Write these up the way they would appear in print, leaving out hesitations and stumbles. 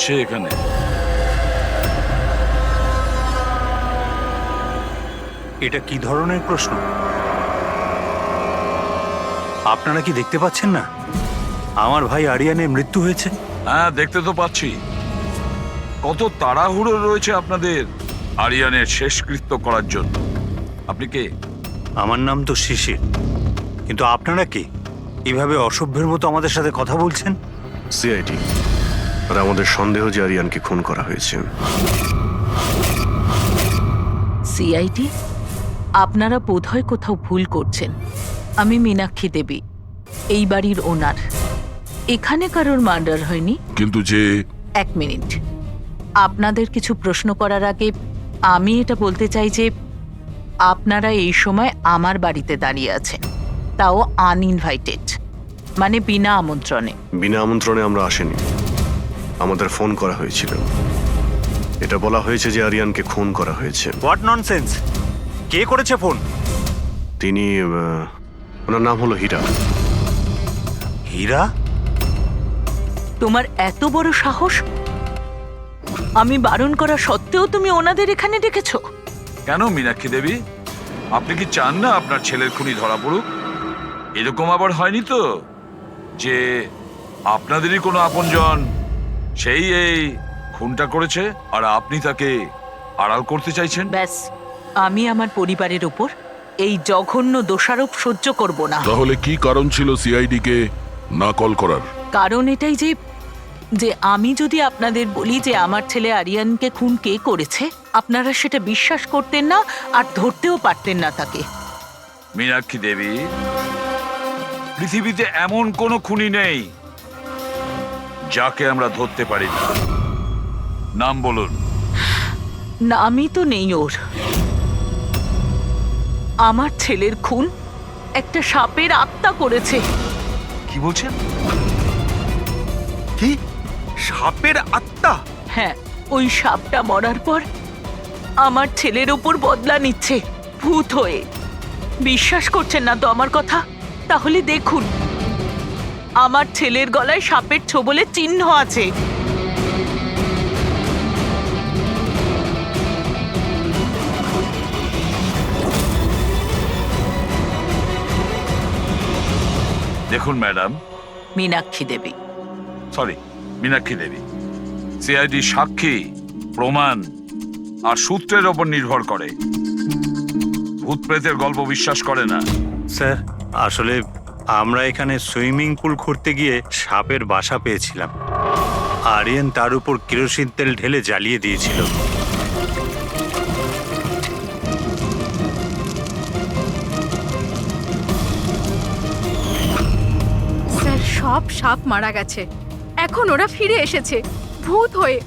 হচ্ছে এখানে? এটা কি ধরনের প্রশ্ন? আপনারা কি দেখতে পাচ্ছেন না আমার ভাই আরিয়ানের মৃত্যু হয়েছে? হ্যাঁ, দেখতে তো পাচ্ছি। কত তাড়াহুড়ো রয়েছে আপনাদের আরিয়ানের শেষকৃত্য করার জন্য। আপনি কে? আমার নাম তো শিশির, কিন্তু আপনারা কি এভাবে অসভ্যের মতো আমাদের সাথে কথা বলছেন? সিআইডি, আর আমাদের সন্দেহ যে আরিয়ানকে খুন করা হয়েছে। সিআইডি, আপনারা বোধহয় কোথাও ভুল করছেন। আমি মীনাক্ষী দেবী, এই বাড়ির ওনার। এখানে কারোর মার্ডার হয়নি। কিন্তু যে এক মিনিট, আপনাদের কিছু প্রশ্ন করার আগে আমি এটা বলতে চাই যে আপনারা এই সময় আমার বাড়িতে দাঁড়িয়ে আছেন, তাও আনইনভাইটেড, মানে বিনা আমন্ত্রণে। বিনা আমন্ত্রণে আমরা আসিনি, আমাদের ফোন করা হয়েছিল। এটা বলা হয়েছে যে আরিয়ানকে খুন করা হয়েছে। What nonsense! কে করেছে ফোন? তিনি ওনার নাম হলো হীরা। হীরা? তোমার এত বড় সাহস! আমি বারণ করা সত্ত্বেও তুমি ওনাদের এখানে ডেকেছো? কেন মীনাক্ষী দেবী, আপনি কি চান না আপনার ছেলের খুনি ধরা পড়ুক? এরকম আবার হয়নি তো যে আপনাদেরই কোনো আপনজন সেই এই খুনটা করেছে আর আপনি তাকে আড়াল করতে চাইছেন? ব্যাস, আমি আমার পরিবারের ওপর এই জঘন্য দোষারোপ সহ্য করব না। তাহলে কি কারণ ছিল সিআইডি কে না কল করার? কারণ এটাই যে যে আমি যদি আপনাদের বলি যে আমার ছেলে আরিয়ানকে খুন কে করেছে, আপনারা সেটা বিশ্বাস করতেন না আর ধরতেও পারতেন না তাকে। মীনাক্ষী দেবী, পৃথিবীতে এমন কোনো খুনি নেই যাকে আমরা ধরতে পারি না। নাম বলুন। নামই তো নেই ওর। আমার ছেলের খুন একটা সাপের আত্মা করেছে। কি বলছেন? কি? সাপের আত্মা? হ্যাঁ, ওই সাপটা মরার পর আমার ছেলের ওপর বদলা নিচ্ছে ভূত হয়ে। বিশ্বাস করছেন না তো আমার কথা? তাহলে দেখুন, আমার ছেলের গলায় সাপের ছোবলের চিহ্ন আছে। দেখুন ম্যাডাম, মীনাক্ষী দেবী। সরি, মীনাক্ষী দেবী, সিআইডি সাক্ষী, প্রমাণ আর সূত্রের ওপর নির্ভর করে। ভূত প্রেতের গল্প বিশ্বাস করে না। স্যার, আসলে আমরা এখানে সুইমিং পুল খুঁড়তে গিয়ে সাপের বাসা পেয়েছিলাম। আরিয়ান তার উপর কেরোসিন তেল ঢেলে জ্বালিয়ে দিয়েছিল। স্যার, সব সাপ মারা গেছে। এখন ওরা ফিরে এসেছে ভূত হয়ে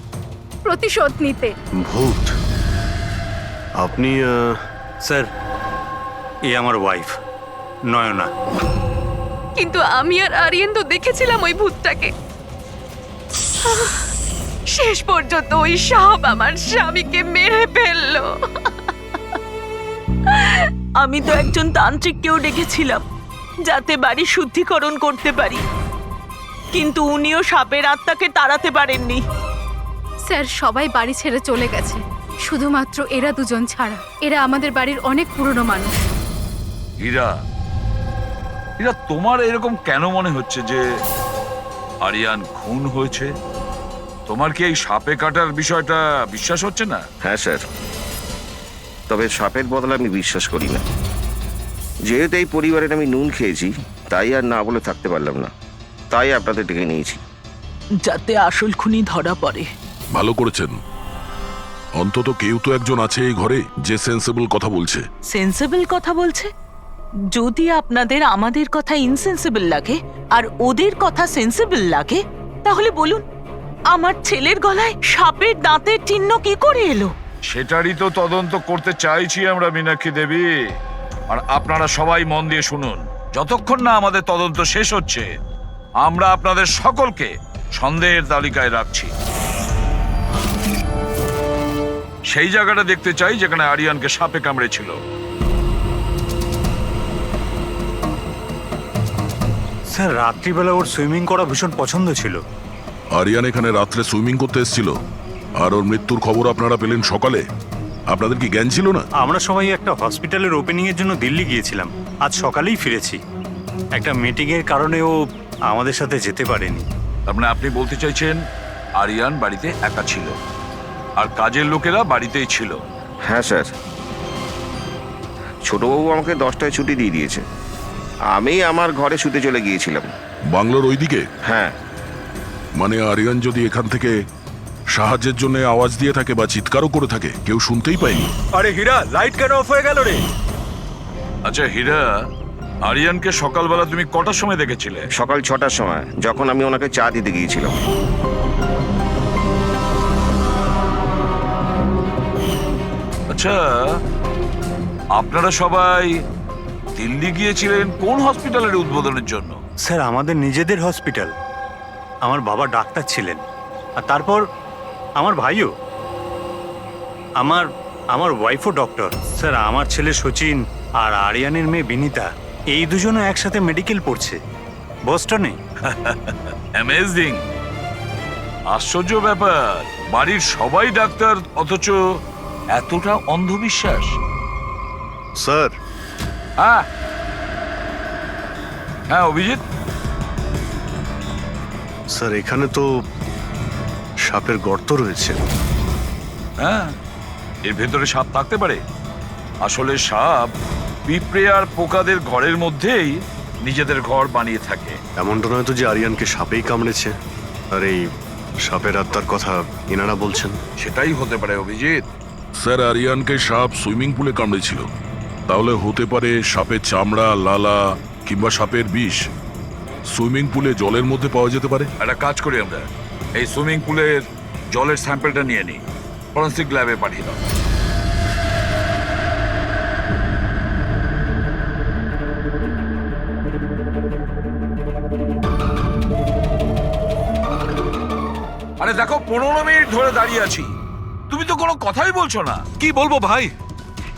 প্রতিশোধ নিতে। ভূত? আপনি স্যার, এ আমার ওয়াইফ নয়না। কিন্তু আমি আর আরিয়ান তো দেখেছিলাম ওই ভূতটাকে। শেষ পর্যন্ত ওই সাপ আমার স্বামীকে মেরে ফেললো। আমি তো একজন তান্ত্রিককেও ডেকেছিলাম যাতে বাড়ি শুদ্ধিকরণ করতে পারি, কিন্তু উনিও সাপের আত্মাকে তাড়াতে পারেননি। স্যার, সবাই বাড়ি ছেড়ে চলে গেছে, শুধুমাত্র এরা দুজন ছাড়া। এরা আমাদের বাড়ির অনেক পুরনো মানুষ। হীরা, হীরা, তোমার এরকম কেন মনে হচ্ছে যে আরিয়ান খুন হয়েছে? তোমার কি এই সাপে কাটার বিষয়টা বিশ্বাস হচ্ছে না? হ্যাঁ স্যার, তবে সাপের বদলে আমি বিশ্বাস করি না। যেহেতু এই পরিবারের আমি নুন খেয়েছি, তাই আর না বলে থাকতে পারলাম না, তাই আপনাদের ডেকে নিয়েছি। যাতে আসল খুনি ধরা পড়ে। ভালো করেছেন। অন্তত কেউ তো একজন আছে এই ঘরে যে সেন্সিবল কথা বলছে। সেন্সিবল কথা বলছে? যদি আপনাদের আমাদের কথা ইনসেন্সিবল লাগে আর ওদের কথা সেন্সিবল লাগে, তাহলে বলুন, আমার ছেলের গলায় সাপের দাঁতের চিহ্ন কি করে এলো? সেটারই তো তদন্ত করতে চাইছি আমরা মীনাক্ষী দেবী। আর আপনারা সবাই মন দিয়ে শুনুন, যতক্ষণ না আমাদের তদন্ত শেষ হচ্ছে আমরা আপনাদের সকলকে সন্দেহের তালিকায় রাখছি। সেই জায়গাটা দেখতে চাই যেখানে আরিয়ানকে সাপে কামড়েছিল। স্যার, রাত্রিবেলা ওর সুইমিং করা ভীষণ পছন্দ ছিল। আরিয়ান এখানে রাত্রে সুইমিং করতে এসেছিল আর ওর মৃত্যুর খবর আপনারা পেলেন সকালে। আপনাদের কি জ্ঞান ছিল না? আমরা সবাই একটা হসপিটালের ওপেনিং এর জন্য দিল্লি গিয়েছিলাম, আজ সকালেই ফিরেছি। একটা মিটিং এর কারণে ও আমাদের সাথে যেতে পারেনি। তার মানে আপনি বলতে চাইছেন আরিয়ান বাড়িতে একা ছিল আর কাজের লোকেরা বাড়িতেই ছিল? হ্যাঁ স্যার, ছোটবাবু আমাকে 10টায় ছুটি দিয়ে দিয়েছে। আমি আমার ঘরে শুতে চলে গিয়েছিলাম। বাংলোর ওইদিকে? হ্যাঁ। মানে আরিয়ান যদি এখান থেকে সাহায্যের জন্য আওয়াজ দিয়ে থাকে বা চিৎকারও করে থাকে, কেউ শুনতেই পায়নি? আরে হীরা, লাইট কেন অফ হয়ে গেল রে? আচ্ছা হীরা, আরিয়ানকে সকালবেলা তুমি কটার সময় দেখেছিলে? সকাল 6টার সময়, যখন আমি ওনাকে চা দিতে গিয়েছিলাম। আচ্ছা, আপনারা সবাই দিল্লি গিয়েছিলেন কোন হসপিটালের উদ্বোধনের জন্য? স্যার, আমাদের নিজেদের হসপিটাল। আমার বাবা ডাক্তার ছিলেন, আর তারপর আমার ভাইও, আমার ওয়াইফও ডক্টর। স্যার, আমার ছেলে সচিন আর আরিয়ানের মেয়ে বিনীতা, এই দুজনও একসাথে মেডিকেল পড়ছে বস্টনে। অ্যামেজিং, আশ্চর্য ব্যাপার। বাড়ির সবাই ডাক্তার অথচ এতটা অন্ধবিশ্বাস। স্যার, হ্যাঁ হ্যাঁ অভিজিৎ, স্যার এখানে তো সাপের গর্ত রয়েছে। হ্যাঁ এর ভেতরে সাপ থাকতে পারে। আসলে সাপ পিঁপড়ে আর পোকাদের ঘরের মধ্যেই নিজেদের ঘর বানিয়ে থাকে। এমনটা নয় তো যে আরিয়ানকে সাপেই কামড়েছে আর এই সাপের আত্মার কথা এনারা বলছেন? সেটাই হতে পারে অভিজিৎ। স্যার, আরিয়ানকে সাপ সুইমিং পুলে কামড়েছিল, তাহলে হতে পারে সাপের চামড়া, লালা কিংবা সাপের বিষ সুইমিং পুলে জলের মধ্যে পাওয়া যেতে পারে। একটা কাজ করি আমরা, এই সুইমিং পুলের জলের স্যাম্পলটা নিয়ে নিই, ফরেন্সিক ল্যাবে পাঠিয়ে দাও। আরে দেখো, 15 মিনিট ধরে দাঁড়িয়ে আছি, তুমি তো কোনো কথাই বলছো না। কি বলবো ভাই,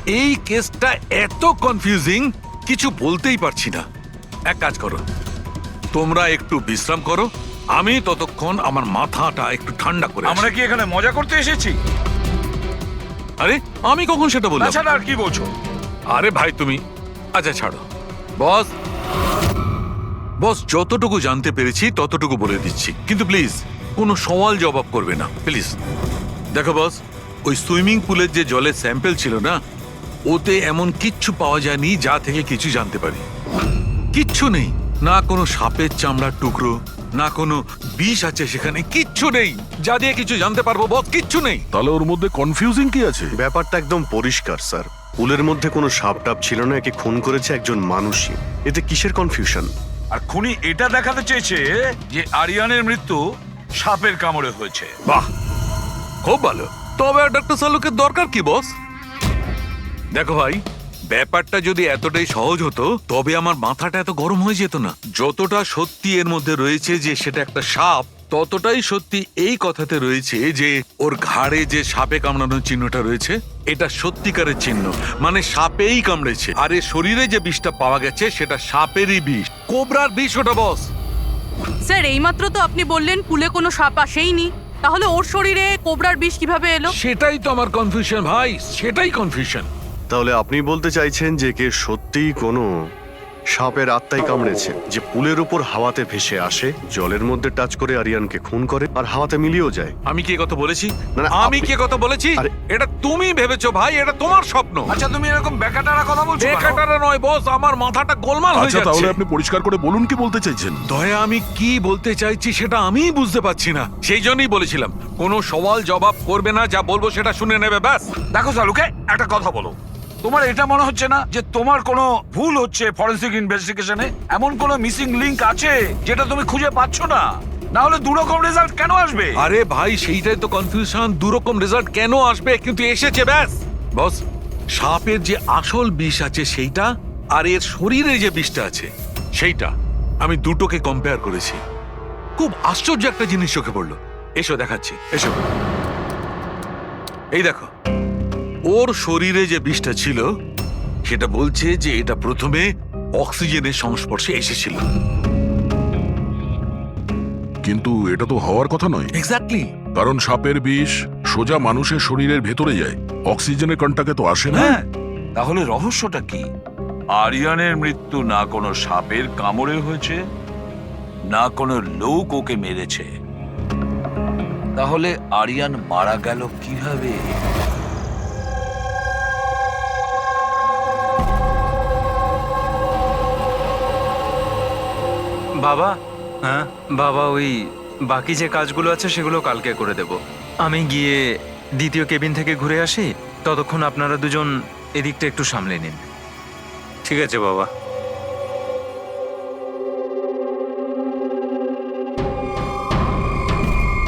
এই কেসটা এত কনফিউজিং, কিছু বলতেই পারছি না। এক কাজ করো, তোমরা একটু বিশ্রাম করো, আমি ততক্ষণ আমার মাথাটা একটু ঠান্ডা করে আমরা আসি। কি এখানে মজা করতে এসেছি? আরে আমি কখন সেটা বললাম? তাছাড়া আর কি বলছো? আরে ভাই তুমি, আচ্ছা ছাড়ো। বস, বস যতটুকু জানতে পেরেছি ততটুকু বলে দিচ্ছি, কিন্তু প্লিজ কোনো সওয়াল জবাব করবে না প্লিজ। দেখো বস, ওই সুইমিং পুলের যে জলের স্যাম্পল ছিল না, ওতে এমন কিচ্ছু পাওয়া যায়নি যা থেকে কিছু জানতে পারি। কিচ্ছু নেই, না কোনো সাপের চামড়ার টুকরো, না কোনো বিষ আছে সেখানে, কিচ্ছু নেই যা দিয়ে কিছু জানতে পারবো বস, কিচ্ছু নেই। তাহলে ওর মধ্যে কনফিউজিং কি আছে? ব্যাপারটা একদম পরিষ্কার স্যার। পুলের মধ্যে কোনো সাপ টাপ ছিল না, একে খুন করেছে একজন মানুষই। এতে কিসের কনফিউশন? আর খুনি এটা দেখাতে চেয়েছে যে আরিয়ানের মৃত্যু সাপের কামড়ে হয়েছে। বাহ, খুব ভালো। তবে ডক্টর সালুকের দরকার কি বস? দেখো ভাই, ব্যাপারটা যদি এতটাই সহজ হতো তবে আমার মাথাটা এত গরম হয়ে যেত না। যতটা সত্যি এর মধ্যে রয়েছে যে সেটা একটা সাপ, ততটাই সত্যি এই কথাতে রয়েছে যে ওর ঘাড়ে যে সাপে কামড়ানোর চিহ্নটা রয়েছে, এটা সত্যিকারের চিহ্ন, মানে সাপেই কামড়েছে। আর এর শরীরে যে বিষটা পাওয়া গেছে সেটা সাপেরই বিষ, কোবরার বিষ ওটা বস। স্যার, এইমাত্র তো আপনি বললেন পুলে কোনো সাপ আসেইনি, তাহলে ওর শরীরে কোবরার বিষ কিভাবে এলো? সেটাই তো আমার কনফিউশন ভাই, সেটাই কনফিউশন। তাহলে আপনি বলতে চাইছেন যে কে সত্যিই কোনো সাপের আত্মাই কামড়েছে, যে পুলের উপর হাওয়াতে ভেসে আসে, জলের মধ্যে টাচ করে আরিয়ানকে খুন করে আর হাওয়াতে মিলিয়েও যায়? আমি কি কথা বলেছি? না, না, আমি আপনি- কি কথা বলেছি? আরে- এটা তুমি ভেবেছো ভাই, এটা তোমার স্বপ্ন। আচ্ছা তুমি এরকম বেকাটারা কথা বলছো কেন? বেকাটারা নয় বস, আমার মাথাটা গোলমাল হয়ে আচ্ছা, তাহলে যাচ্ছে। আপনি পরিষ্কার করে বলুন কি বলতে চাইছেন। দয়া, আমি কি বলতে চাইছি সেটা আমিই বুঝতে পারছি না, সেই জন্যই বলেছিলাম কোনো সওয়াল জবাব করবে না, যা বলবো সেটা শুনে নেবে ব্যাস। দেখো সালুকে, একটা কথা বলো, তোমার এটা মনে হচ্ছে না যে তোমার কোনো ভুল হচ্ছে ফরেন্সিক ইনভেস্টিগেশনে? এমন কোনো মিসিং লিংক আছে যেটা তুমি খুঁজে পাচ্ছ না? না হলে দুরকম রেজাল্ট কেন আসবে? আরে ভাই, সেইটাই তো কনফিউশন, দুরকম রেজাল্ট কেন আসবে, কিন্তু এসেছে ব্যাস। বস, সাপের যে আসল বিষ আছে সেইটা, আর এর শরীরে যে বিষটা আছে সেইটা, আমি দুটোকে কম্পেয়ার করেছি। খুব আশ্চর্য একটা জিনিস চোখে পড়লো। এসো দেখাচ্ছি, এসো। এই দেখো, ওর শরীরে যে বিষটা ছিল সেটা বলছে যে এটা প্রথমে অক্সিজেনের সংস্পর্শে এসেছিল। কিন্তু এটা তো হওয়ার কথা নয়, এক্স্যাক্টলি। কারণ সাপের বিষ সোজা মানুষের শরীরের ভেতরে যায়, অক্সিজেনের কন্টাক্টে তো আসে না। হ্যাঁ, তাহলে রহস্যটা কি? আরিয়ানের মৃত্যু না কোনো সাপের কামড়ে হয়েছে, না কোনো লোক ওকে মেরেছে। তাহলে আরিয়ান মারা গেল কিভাবে? বাবা, হ্যাঁ, বাবা ওই বাকি যে কাজগুলো আছে সেগুলো কালকে করে দেব। আমি গিয়ে দ্বিতীয় কেবিন থেকে ঘুরে আসি, ততক্ষণ আপনারা দুজন এদিকটা একটু সামলে নিন। ঠিক আছে বাবা।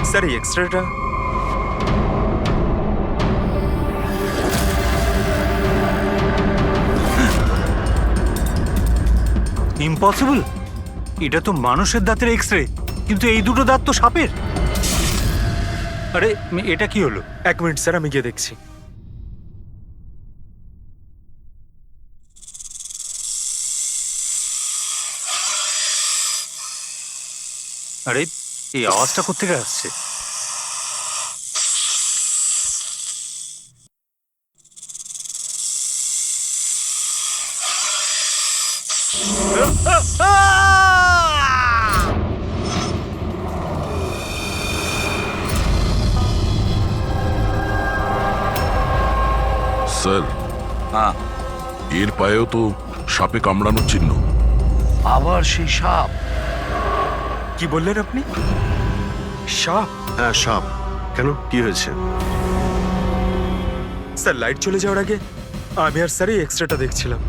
স্যার এই এক্সট্রাটা ইম্পসিবল, এটা তো মানুষের দাঁতের এক্স রে, কিন্তু এই দুটো দাঁত তো সাপের। আরে এটা কি হলো? 1 মিনিট স্যার, আমি গিয়ে দেখছি। আরে এই আওয়াজটা কোত্থেকে আসছে? স্যার, হ্যাঁ, এর পায়েও তো সাপে কামড়ানোর চিহ্ন। আবার সেই সাপ? কি বললেন আপনি? সাপ? হ্যাঁ সাপ। কেন, কি হয়েছে? স্যার লাইট চলে যাওয়ার আগে আমি আর স্যার এই এক্সট্রাটা দেখছিলাম।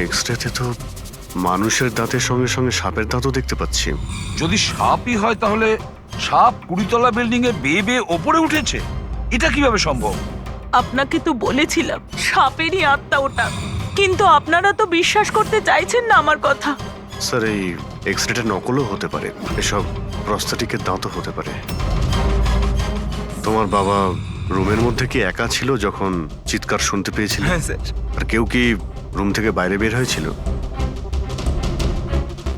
এক্সরেতে তো মানুষের দাঁতের সঙ্গে সঙ্গে সাপের দাঁতও দেখতে পাচ্ছি। যদি সাপই হয় তাহলে সাপ 20 তলা বিল্ডিং এ বেয়ে বেয়ে ওপরে উঠেছে, এটা কিভাবে সম্ভব? আপনাকে তো বলেছিলাম সাপেরই আত্মা ওটা, কিন্তু আপনারা তো বিশ্বাস করতে চাইছেন না আমার কথা। স্যার এই এক্সরেটা নকলও হতে পারে, এসব প্রস্থেটিকের দাঁতও হতে পারে। তোমার বাবা রুমের মধ্যে কি একা ছিল যখন চিৎকার শুনতে পেয়েছিল? হ্যাঁ স্যার। আর কেউ কি রুম থেকে বাইরে বের হয়েছিল?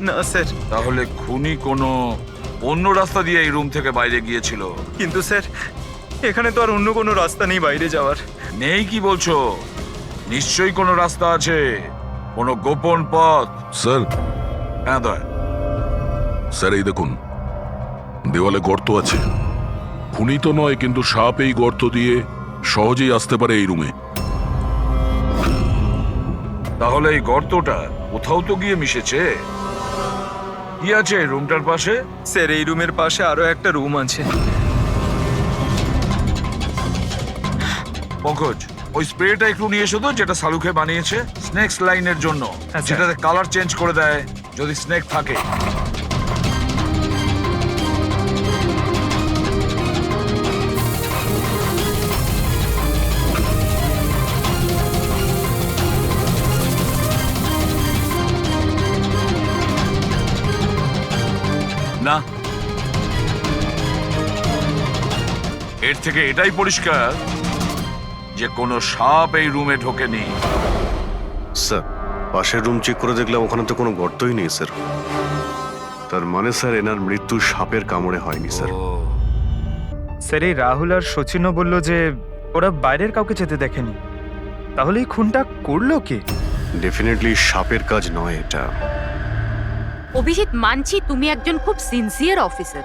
না স্যার, তাহলে খুনি কোনো অন্য রাস্তা দিয়ে এই রুম থেকে বাইরে গিয়েছিল। কিন্তু স্যার এখানে তো আর অন্য কোনো রাস্তা নেই বাইরে যাওয়ার। নেই কি বলছো? নিশ্চয়ই কোনো রাস্তা আছে, কোনো গোপন পথ। স্যার, হ্যাঁ দয়া। স্যার এই দেখুন, দেওয়ালে গর্ত আছে। খুনি তো নয়, কিন্তু সাপ এই গর্ত দিয়ে সহজেই আসতে পারে এই রুমে। তাহলে এই গর্তটা কোথাও তো গিয়ে মিশেছে। কি আছে এই রুমটার পাশে? স্যার এই রুমের পাশে আরো একটা রুম আছে। পঙ্কজ, ওই স্প্রেটা একটু নিয়ে এসো তো, যেটা সালুকে বানিয়েছে স্নেকস লাইনের জন্য, স্যার। যেটাতে কালার চেঞ্জ করে দেয় যদি স্নেক থাকে। না, এর থেকে এটাই পরিষ্কার যে কোনো সাপ এই রুমে ঢোকেনি। স্যার পাশের রুম চেক করে দেখলাম ওখানে তো কোনো গর্তই নেই স্যার। তার মানে স্যার এনার মৃত্যু সাপের কামড়ে হয়নি স্যার। স্যার এই রাহুল আর সচিনও বলল যে ওরা বাইরের কাউকে যেতে দেখেনি, তাহলে এই খুনটা করলো কে? ডেফিনেটলি সাপের কাজ নয় এটা। অভিজিৎ, মানছি তুমি একজন খুব সিনসিয়ার অফিসার,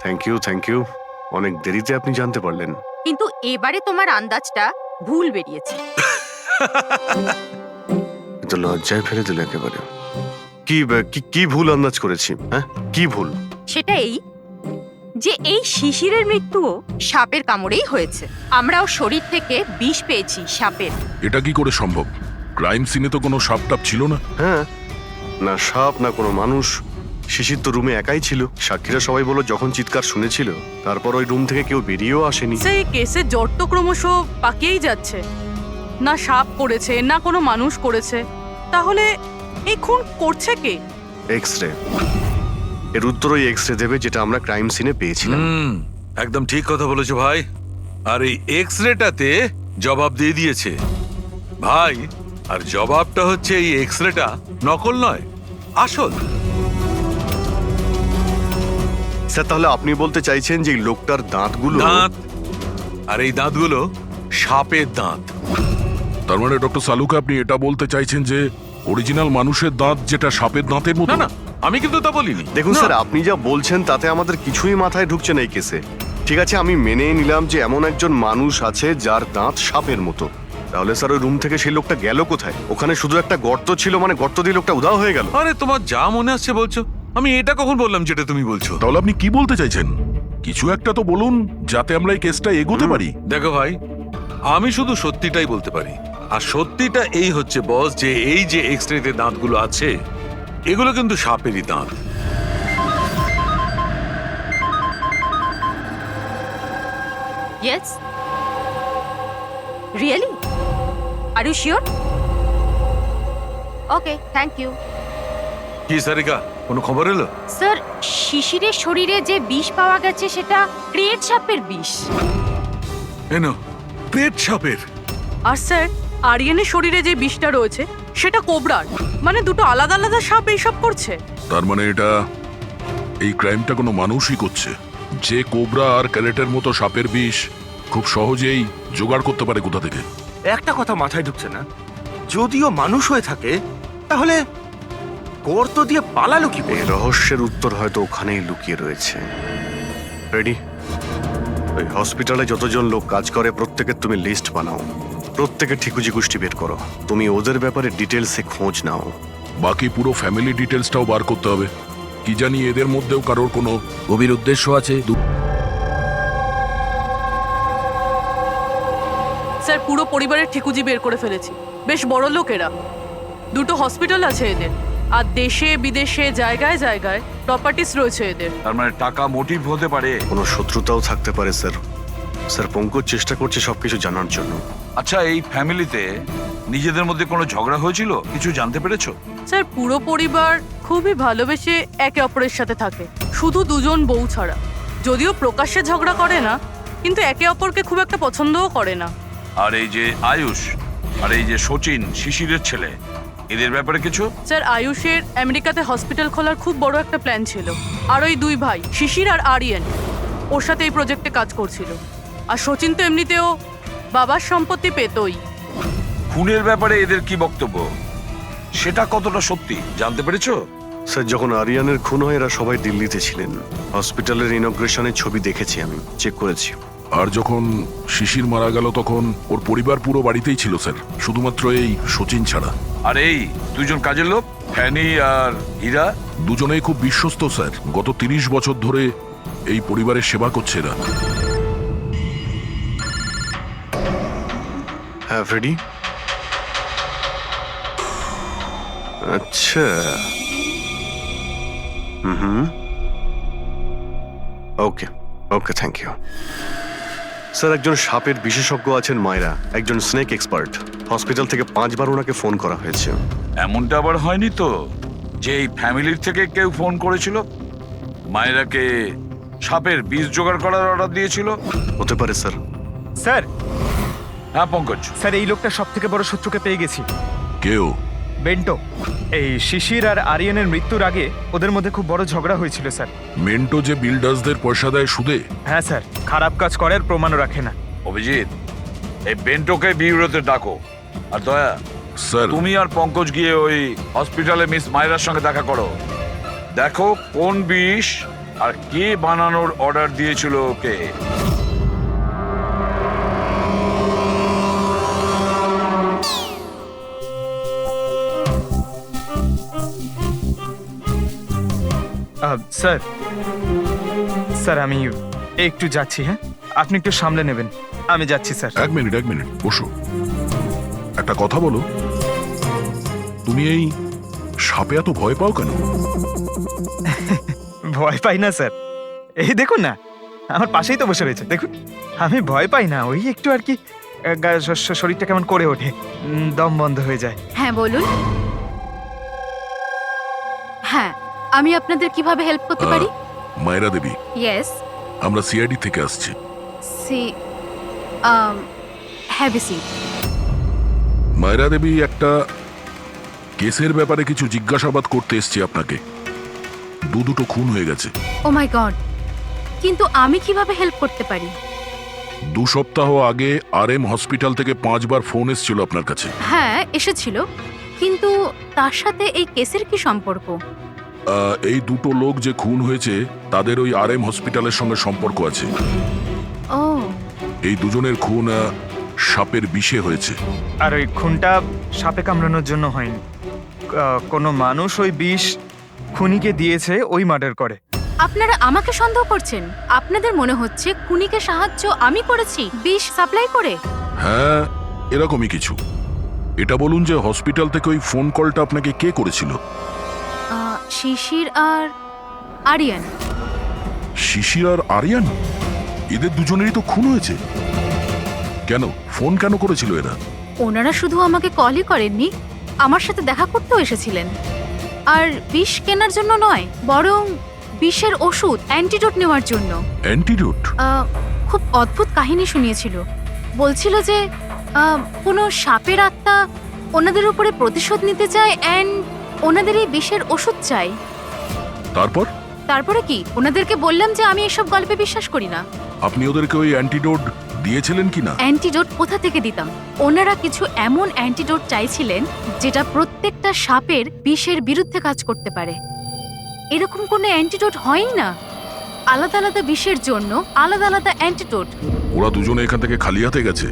থ্যাংক ইউ। অনেক দেরিতে আপনি জানতে পারলেন। কিন্তু এবারে তোমার আন্দাজটা ভুল বেরিয়েছে। তো লজ্জায় ফেলে দিল একেবারে। কি ভুল আন্দাজ করেছি? হ্যাঁ, কি ভুল? সেটা এই যে এই শিশিরের মৃত্যুও সাপের কামড়েই হয়েছে। আমরাও শরীর থেকে বিষ পেয়েছি সাপের। এটা কি করে সম্ভব? ক্রাইম সিনে তো কোনো সাপ টাপ ছিল না। হ্যাঁ, না সাপ না কোনো মানুষ। শিশির তো রুমে একাই ছিল। সাক্ষীরা সবাই বলল যখন চিৎকার শুনেছিল তারপর ওই রুম থেকে কেউ বেরিয়েও আসেনি। সেই কেসের জট তো ক্রমশ পাকিয়েই যাচ্ছে। না সাপ করেছে, না কোনো মানুষ করেছে। তাহলে এই খুন করছে কে? এক্স-রে। এর উত্তর ওই এক্স-রে দেবে যেটা আমরা ক্রাইম সিনে পেয়েছিলাম। একদম ঠিক কথা বলেছো ভাই। আর এই এক্স রেটাতে জবাব দিয়ে দিয়েছে। ভাই, আর জবাবটা হচ্ছে এই এক্সরেটা নকল নয়, আসল। স্যার তাহলে আপনি বলতে চাইছেন যে এই লোকটার দাঁতগুলো দাঁত, আর এই দাঁতগুলো সাপের দাঁত। তার মানে ডক্টর সালুকা আপনি এটা বলতে চাইছেন যে অরিজিনাল মানুষের দাঁত যেটা সাপের দাঁতের মতো? না না, আমি কিন্তু তা বলিনি। দেখুন না। স্যার, আপনি যা বলছেন তাতে আমাদের কিছুই মাথায় ঢুকছে না এই কেসে। ঠিক আছে, আমি মেনে নিলাম যে এমন একজন মানুষ আছে যার দাঁত সাপের মতো। তাহলে স্যার ওই রুম থেকে সেই লোকটা গেল কোথায়? ওখানে শুধু একটা গর্ত ছিল, মানে গর্ত দিয়ে লোকটা উধাও হয়ে গেল। আরে তোমার যা মনে আসছে বলছো, আমি এটা কখন বললাম যেটা তুমি বলছো? তাহলে আপনি কি বলতে চাইছেন? কিছু একটা তো বলুন যাতে আমরা এই কেসটা এগোতে পারি। দেখো ভাই, আমি শুধু সত্যিটাই বলতে পারি। আর সত্যিটা এই হচ্ছে বস, যে এই যে এক্সরেতে দাঁতগুলো আছে এগুলো কিন্তু সাপেরই দাঁত। Yes, really? Are you sure? Okay, thank you. কি সারিকা, কোনো খবর এলো? স্যার, শিশিরের শরীরে যে বিষ পাওয়া গেছে সেটা ক্রিয়েট সাপের বিষ। এনো, পেট সাপের। আর স্যার, আরিয়ানের শরীরে যে বিষটা রয়েছে সেটা কোবরার। মানে দুটো আলাদা আলাদা সাপ এইসব করছে। তার মানে এটা এই ক্রাইমটা কোনো মানুষই করছে, যে কোবরা আর ক্যারেটের মতো সাপের বিষ খুব সহজেই জোগাড় করতে পারে কোথা থেকে। একটা কথা মাথায় ঢুকছে না, যদিও মানুষ হয়ে থাকে তাহলে গর্ত দিয়ে পালালো কি করে? এই রহস্যের উত্তর হয়তো ওখানেই লুকিয়ে রয়েছে। রেডি? ওই হসপিটালে যতজন লোক কাজ করে প্রত্যেকের তুমি লিস্ট বানাও, প্রত্যেকের ঠিকুজি গোষ্ঠী বের করো, তুমি ওদের ব্যাপারে ডিটেলসে খোঁজ নাও। বাকি পুরো ফ্যামিলি ডিটেলসটাও বার করতে হবে। কি জানি এদের মধ্যেও কারোর কোনো গভীর উদ্দেশ্য আছে। স্যার, পুরো পরিবারের ঠিকুজি বের করে ফেলেছি। বেশ বড় লোকেরা, দুটো হসপিটাল আছে এদের, আর দেশে বিদেশে জায়গায় জায়গায় প্রপার্টিস রয়েছে এদের। তার মানে টাকা মোটিভ হতে পারে। কোনো শত্রুতাও থাকতে পারে স্যার। স্যার, পঙ্কজ চেষ্টা করছে সবকিছু জানার জন্য। আচ্ছা, এই ফ্যামিলিতে নিজেদের মধ্যে কোনো ঝগড়া হয়েছিল? কিছু জানতে পেরেছো? স্যার, পুরো পরিবার খুবই ভালোবেসে একে অপরের সাথে থাকে, শুধু দুজন বউ ছাড়া। যদিও প্রকাশ্যে ঝগড়া করে না, কিন্তু একে অপরকে খুব একটা পছন্দও করে না। আর এই যে আয়ুষ আর এই যে সচিন, শিশিরের ছেলে, এদের ব্যাপারে কিছু? স্যার, আয়ুষের আমেরিকাতে হসপিটাল খোলার খুব বড় একটা প্ল্যান ছিল। আর ওই দুই ভাই শিশির আর আরিয়ান ওর সাথে এই প্রজেক্টে কাজ করছিল। আর সচিন তো এমনিতেও বাবার সম্পত্তি পেতই। খুনের ব্যাপারে এদের কি বক্তব্য, সেটা কতটা সত্যি জানতে পেরেছো? স্যার, যখন আরিয়ানের খুন হয় এরা সবাই দিল্লিতে ছিলেন। হসপিটালের ইনগ্রেশনের ছবি দেখেছি, আমি চেক করেছি। আর যখন শিশির মারা গেল তখন ওর পরিবার পুরো বাড়িতেই ছিল স্যার, শুধুমাত্র এই সচিন ছাড়া। আর এই দুজন কাজের লোক, ফ্যানি আর হীরা, দুজনেই খুব বিশ্বস্ত স্যার। গত 30 বছর ধরে এই পরিবারের সেবা করছে এরা। হ্যাঁ ফ্রেডি। আচ্ছা, হুম, ওকে ওকে, থ্যাংক ইউ স্যার। একজন সাপের বিশেষজ্ঞ আছেন মায়রা, একজন স্নেক এক্সপার্ট। হসপিটাল থেকে 5 বার ওনাকে ফোন করা হয়েছে। এমনটা আবার হয়নি তো যে এই ফ্যামিলির থেকে কেউ ফোন করেছিল মায়েরাকে সাপের বীজ জোগাড় করার অর্ডার দিয়েছিল? হতে পারে স্যার। স্যার, হ্যাঁ পঙ্কজ। স্যার, এই লোকটা সব থেকে বড় শত্রুকে পেয়ে গেছি। কেউ? বেন্টো। এই শিশির আর আরিয়ানের মৃত্যুর আগে ওদের মধ্যে খুব বড় ঝগড়া হয়েছিল স্যার। মেন্টো যে বিল্ডার্সদের পয়সা দেয় সুদে? হ্যাঁ স্যার, খারাপ কাজ করার প্রমাণও রাখে না। অভিজিৎ, এই বেন্টোকে বিউরোতে ডাকো। আর দয়া স্যার, তুমি আর পঙ্কজ গিয়ে ওই হসপিটালে মিস মায়রার সঙ্গে দেখা করো। দেখো কোন বিষ আর কে বানানোর অর্ডার দিয়েছিল ওকে। স্যার, স্যার আমি একটু যাচ্ছি। হ্যাঁ, আপনি একটু সামলে নেবেন। আমি যাচ্ছি স্যার। এক মিনিট বসো। একটা কথা বলো, তুমি এই সাপে এত ভয় পাও কেন? ভয় পাই না স্যার, এই দেখুন না, আমার পাশেই তো বসে রয়েছে, দেখুন। আমি ভয় পাই না, ওই একটু আর কি শরীরটা কেমন করে ওঠে, দম বন্ধ হয়ে যায়। হ্যাঁ বলুন। হ্যাঁ, আমি আপনাদের কিভাবে হেল্প করতে পারি? মায়রা দেবী, ইয়েস। আমরা সিআইডি থেকে আসছি। Have a seat. মায়রা দেবী, একটা কেসের ব্যাপারে কিছু জিজ্ঞাসাবাদ করতে এসছি আপনাকে। দুটো খুন হয়ে গেছে। ও মাই গড, কিন্তু আমি কিভাবে হেল্প করতে পারি? 2 সপ্তাহ আগে RM হসপিটাল থেকে 5 বার ফোন এসেছিল আপনার কাছে। হ্যাঁ, এসেছিল, কিন্তু তার সাথে এই কেসের কি সম্পর্ক? এই 2 লোক যে খুন হয়েছে তাদের ওই RM হসপিটালের সঙ্গে সম্পর্ক আছে। ও, এই দুজনের খুন সাপের বিষে হয়েছে। আর ওই খুনটা সাপে কামড়ানোর জন্য হয়নি। কোনো মানুষ ওই বিষ খুনিকে দিয়েছে, ওই মার্ডার করে। আপনারা আমাকে সন্দেহ করছেন? আপনাদের মনে হচ্ছে খুনিকে সাহায্য আমি করেছি বিষ সাপ্লাই করে? হ্যাঁ, এরকমই কিছু। এটা বলুন যে হসপিটাল থেকে ওই ফোন কলটা আপনাকে কে করেছিল? শিশির আর আরিয়ান। শিশির আর আরিয়ান? এদের দুজনেরই তো খুন হয়েছে। কেন ফোন কেন করেছিল এরা? ওনারা শুধু আমাকে কলই করেননি, আমার সাথে দেখা করতেও এসেছিলেন। আর বিষ কেনার জন্য নয়, বরং বিষের ওষুধ, অ্যান্টিডোট নেওয়ার জন্য। অ্যান্টিডোট? খুব অদ্ভুত কাহিনী শুনিয়েছিল। বলছিল যে কোনো সাপের আত্মা ওনাদের উপরে প্রতিশোধ নিতে চায় অ্যান্ড ওনাদের এই বিষের ওষুধ চাই। তারপরে কি? ওনাদেরকে বললাম যে আমি এসব গল্পে বিশ্বাস করি না। আপনি ওদেরকে ওই অ্যান্টিডোট দিয়েছিলেন কিনা? অ্যান্টিডোট কোথা থেকে দিতাম? ওনারা কিছু এমন অ্যান্টিডোট চাইছিলেন যেটা প্রত্যেকটা সাপের বিষের বিরুদ্ধে কাজ করতে পারে। এরকম কোনো অ্যান্টিডোট হয়ই না। আলাদা আলাদা বিষের জন্য আলাদা আলাদা অ্যান্টিডোট। ওরা দুজনে এখান থেকে খালি হাতে গেছে?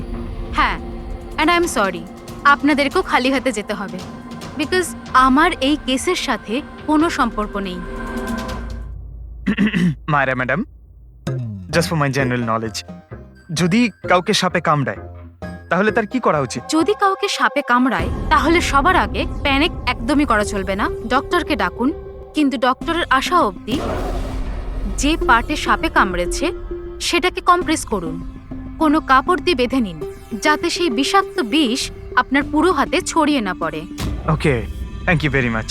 হ্যাঁ, অ্যান্ড আই এম সরি, আপনাদেরকেও খালি হাতে যেতে হবে, বিকজ আমার এই কেসের সাথে কোনো সম্পর্ক নেই। মায়েরা madam, just for my general knowledge, যদি কাউকে সাপে কামড়ায় তাহলে তার কি করা উচিত? যদি কাউকে সাপে কামড়ায় তাহলে সবার আগে প্যানিক একদমই করা চলবে না। ডক্টরকে ডাকুন, কিন্তু ডক্টরের আসা অবধি যে পার্টে সাপে কামড়েছে সেটাকে কম্প্রেস করুন। কোনো কাপড় দিয়ে বেঁধে নিন যাতে সেই বিষাক্ত বিষ আপনার পুরো হাতে ছড়িয়ে না পড়ে। ওকে, থ্যাংক ইউ ভেরি মাচ।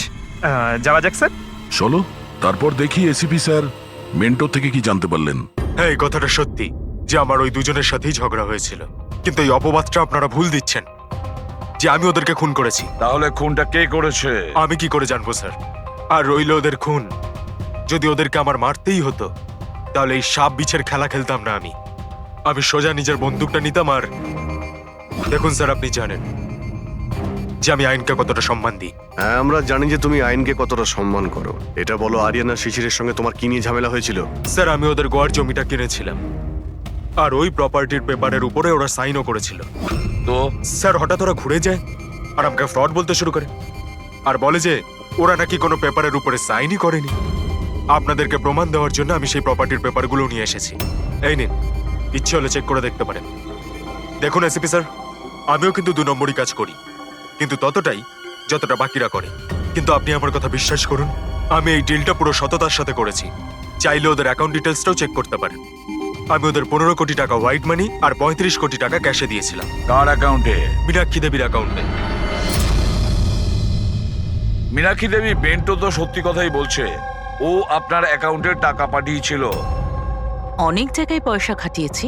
যাওয়া যাক স্যার। চলো, তারপর দেখি এসিপি স্যার মেন্টর থেকে কি জানতে পারলেন। হ্যাঁ, এই কথাটা সত্যি যে আমার ওই দুজনের সাথেই ঝগড়া হয়েছিল, কিন্তু এই অপবাদটা আপনারা ভুল দিচ্ছেন যে আমি ওদেরকে খুন করেছি। তাহলে খুনটা কে করেছে? আমি কি করে জানবো স্যার? আর রইল ওদের খুন, যদি ওদেরকে আমার মারতেই হতো তাহলে এই সাপ বিছের খেলা খেলতাম না। আমি সোজা নিজের বন্দুকটা নিতাম। আর দেখুন স্যার, আপনি জানেন যে আমি আইনকে কতটা সম্মান দিই। হ্যাঁ, আমরা জানি যে তুমি আইনকে কতটা সম্মান করো। এটা বলো, আরিয়ানা শিশিরের সঙ্গে তোমার কি নিয়ে ঝামেলা হয়েছিল? স্যার, আমি ওদের গোয়ার জমিটা কিনেছিলাম, আর ওই প্রপার্টির পেপারের উপরে ওরা সাইনও করেছিল। তো স্যার, হঠাৎ ওরা ঘুরে যায় আর আমাকে ফ্রড বলতে শুরু করে, আর বলে যে ওরা নাকি কোনো পেপারের উপরে সাইনই করেনি। আপনাদেরকে প্রমাণ দেওয়ার জন্য আমি সেই প্রপার্টির পেপারগুলো নিয়ে এসেছি। এই নিন, ইচ্ছে হলে চেক করে দেখতে পারেন। দেখুন এসিপি স্যার, আমিও কিন্তু 2 নম্বরই কাজ করি, কিন্তু ততটাই যতটা বাকিরা করে। কিন্তু আপনি আমার কথা বিশ্বাস করুন, আমি এই ডিলটা পুরো সততার সাথে করেছি। চাইলে ওদের অ্যাকাউন্ট ডিটেলসটাও চেক করতে পারেন। আমি ওদের 15 কোটি টাকা হোয়াইট মানি আর 35 কোটি টাকা ক্যাশে দিয়েছিলাম। কার অ্যাকাউন্টে? মীনাক্ষী দেবীর অ্যাকাউন্টে। মীনাক্ষী দেবী বেন্টো তো সত্যি কথাই বলছে। ও আপনার অ্যাকাউন্টে টাকা পাঠিয়েছিল। অনেক জায়গায় পয়সা খাটিয়েছি,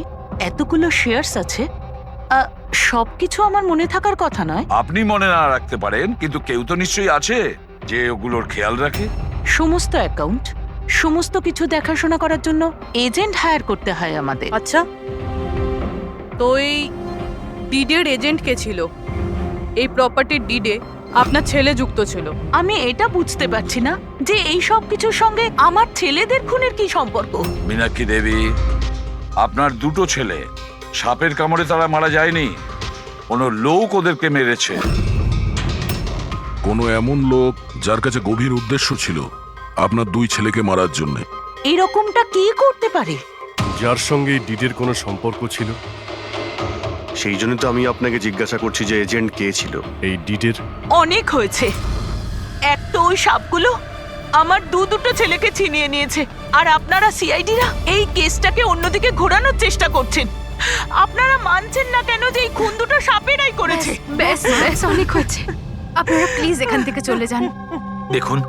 এতগুলো শেয়ারস আছে, সবকিছু আমার মনে থাকার কথা নয়। আপনি মনে না রাখতে পারেন, কিন্তু কেউ তো নিশ্চয়ই আছে যে ওগুলোর খেয়াল রাখে। সমস্ত অ্যাকাউন্ট, সমস্ত কিছু দেখাশোনা করার জন্য এজেন্ট হায়ার করতে হয় আমাদের। আচ্ছা, তো এই ডিডের এজেন্ট কে ছিল? এই প্রপার্টির ডিডে আপনার ছেলে যুক্ত ছিল। আমি এটা বুঝতে পারছি না যে এই সব কিছুর সঙ্গে আমার ছেলেদের খুনের কি সম্পর্ক। মীনাক্ষী দেবী, আপনার 2 ছেলে সাপের কামড়ে তারা মারা যায়নি, কোনো লোক ওদেরকে মেরেছে। কোনো এমন লোক যার কাছে গভীর উদ্দেশ্য ছিল আপনার 2 ছেলেকে মারার জন্য। এরকমটা কি করতে পারে? যার সঙ্গে ডিডের কোনো সম্পর্ক ছিল, সেই জন্য তো আমি আপনাকে জিজ্ঞাসা করছি যে এজেন্ট কে ছিল এই ডিডের। অনেক হয়েছে। এক তো ওই সাপগুলো আমার 2 ছেলেকে ছিনিয়ে নিয়েছে, আর আপনারা সিআইডিরা এই কেসটাকে অন্যদিকে ঘোরানোর চেষ্টা করছেন। আপনারা মানছেন না কেন যে এই খুন 2 সাপেরাই করেছে? ব্যাস ব্যাস, অনেক হয়েছে। আপনারা প্লিজ এখান থেকে চলে যান। দেখুন,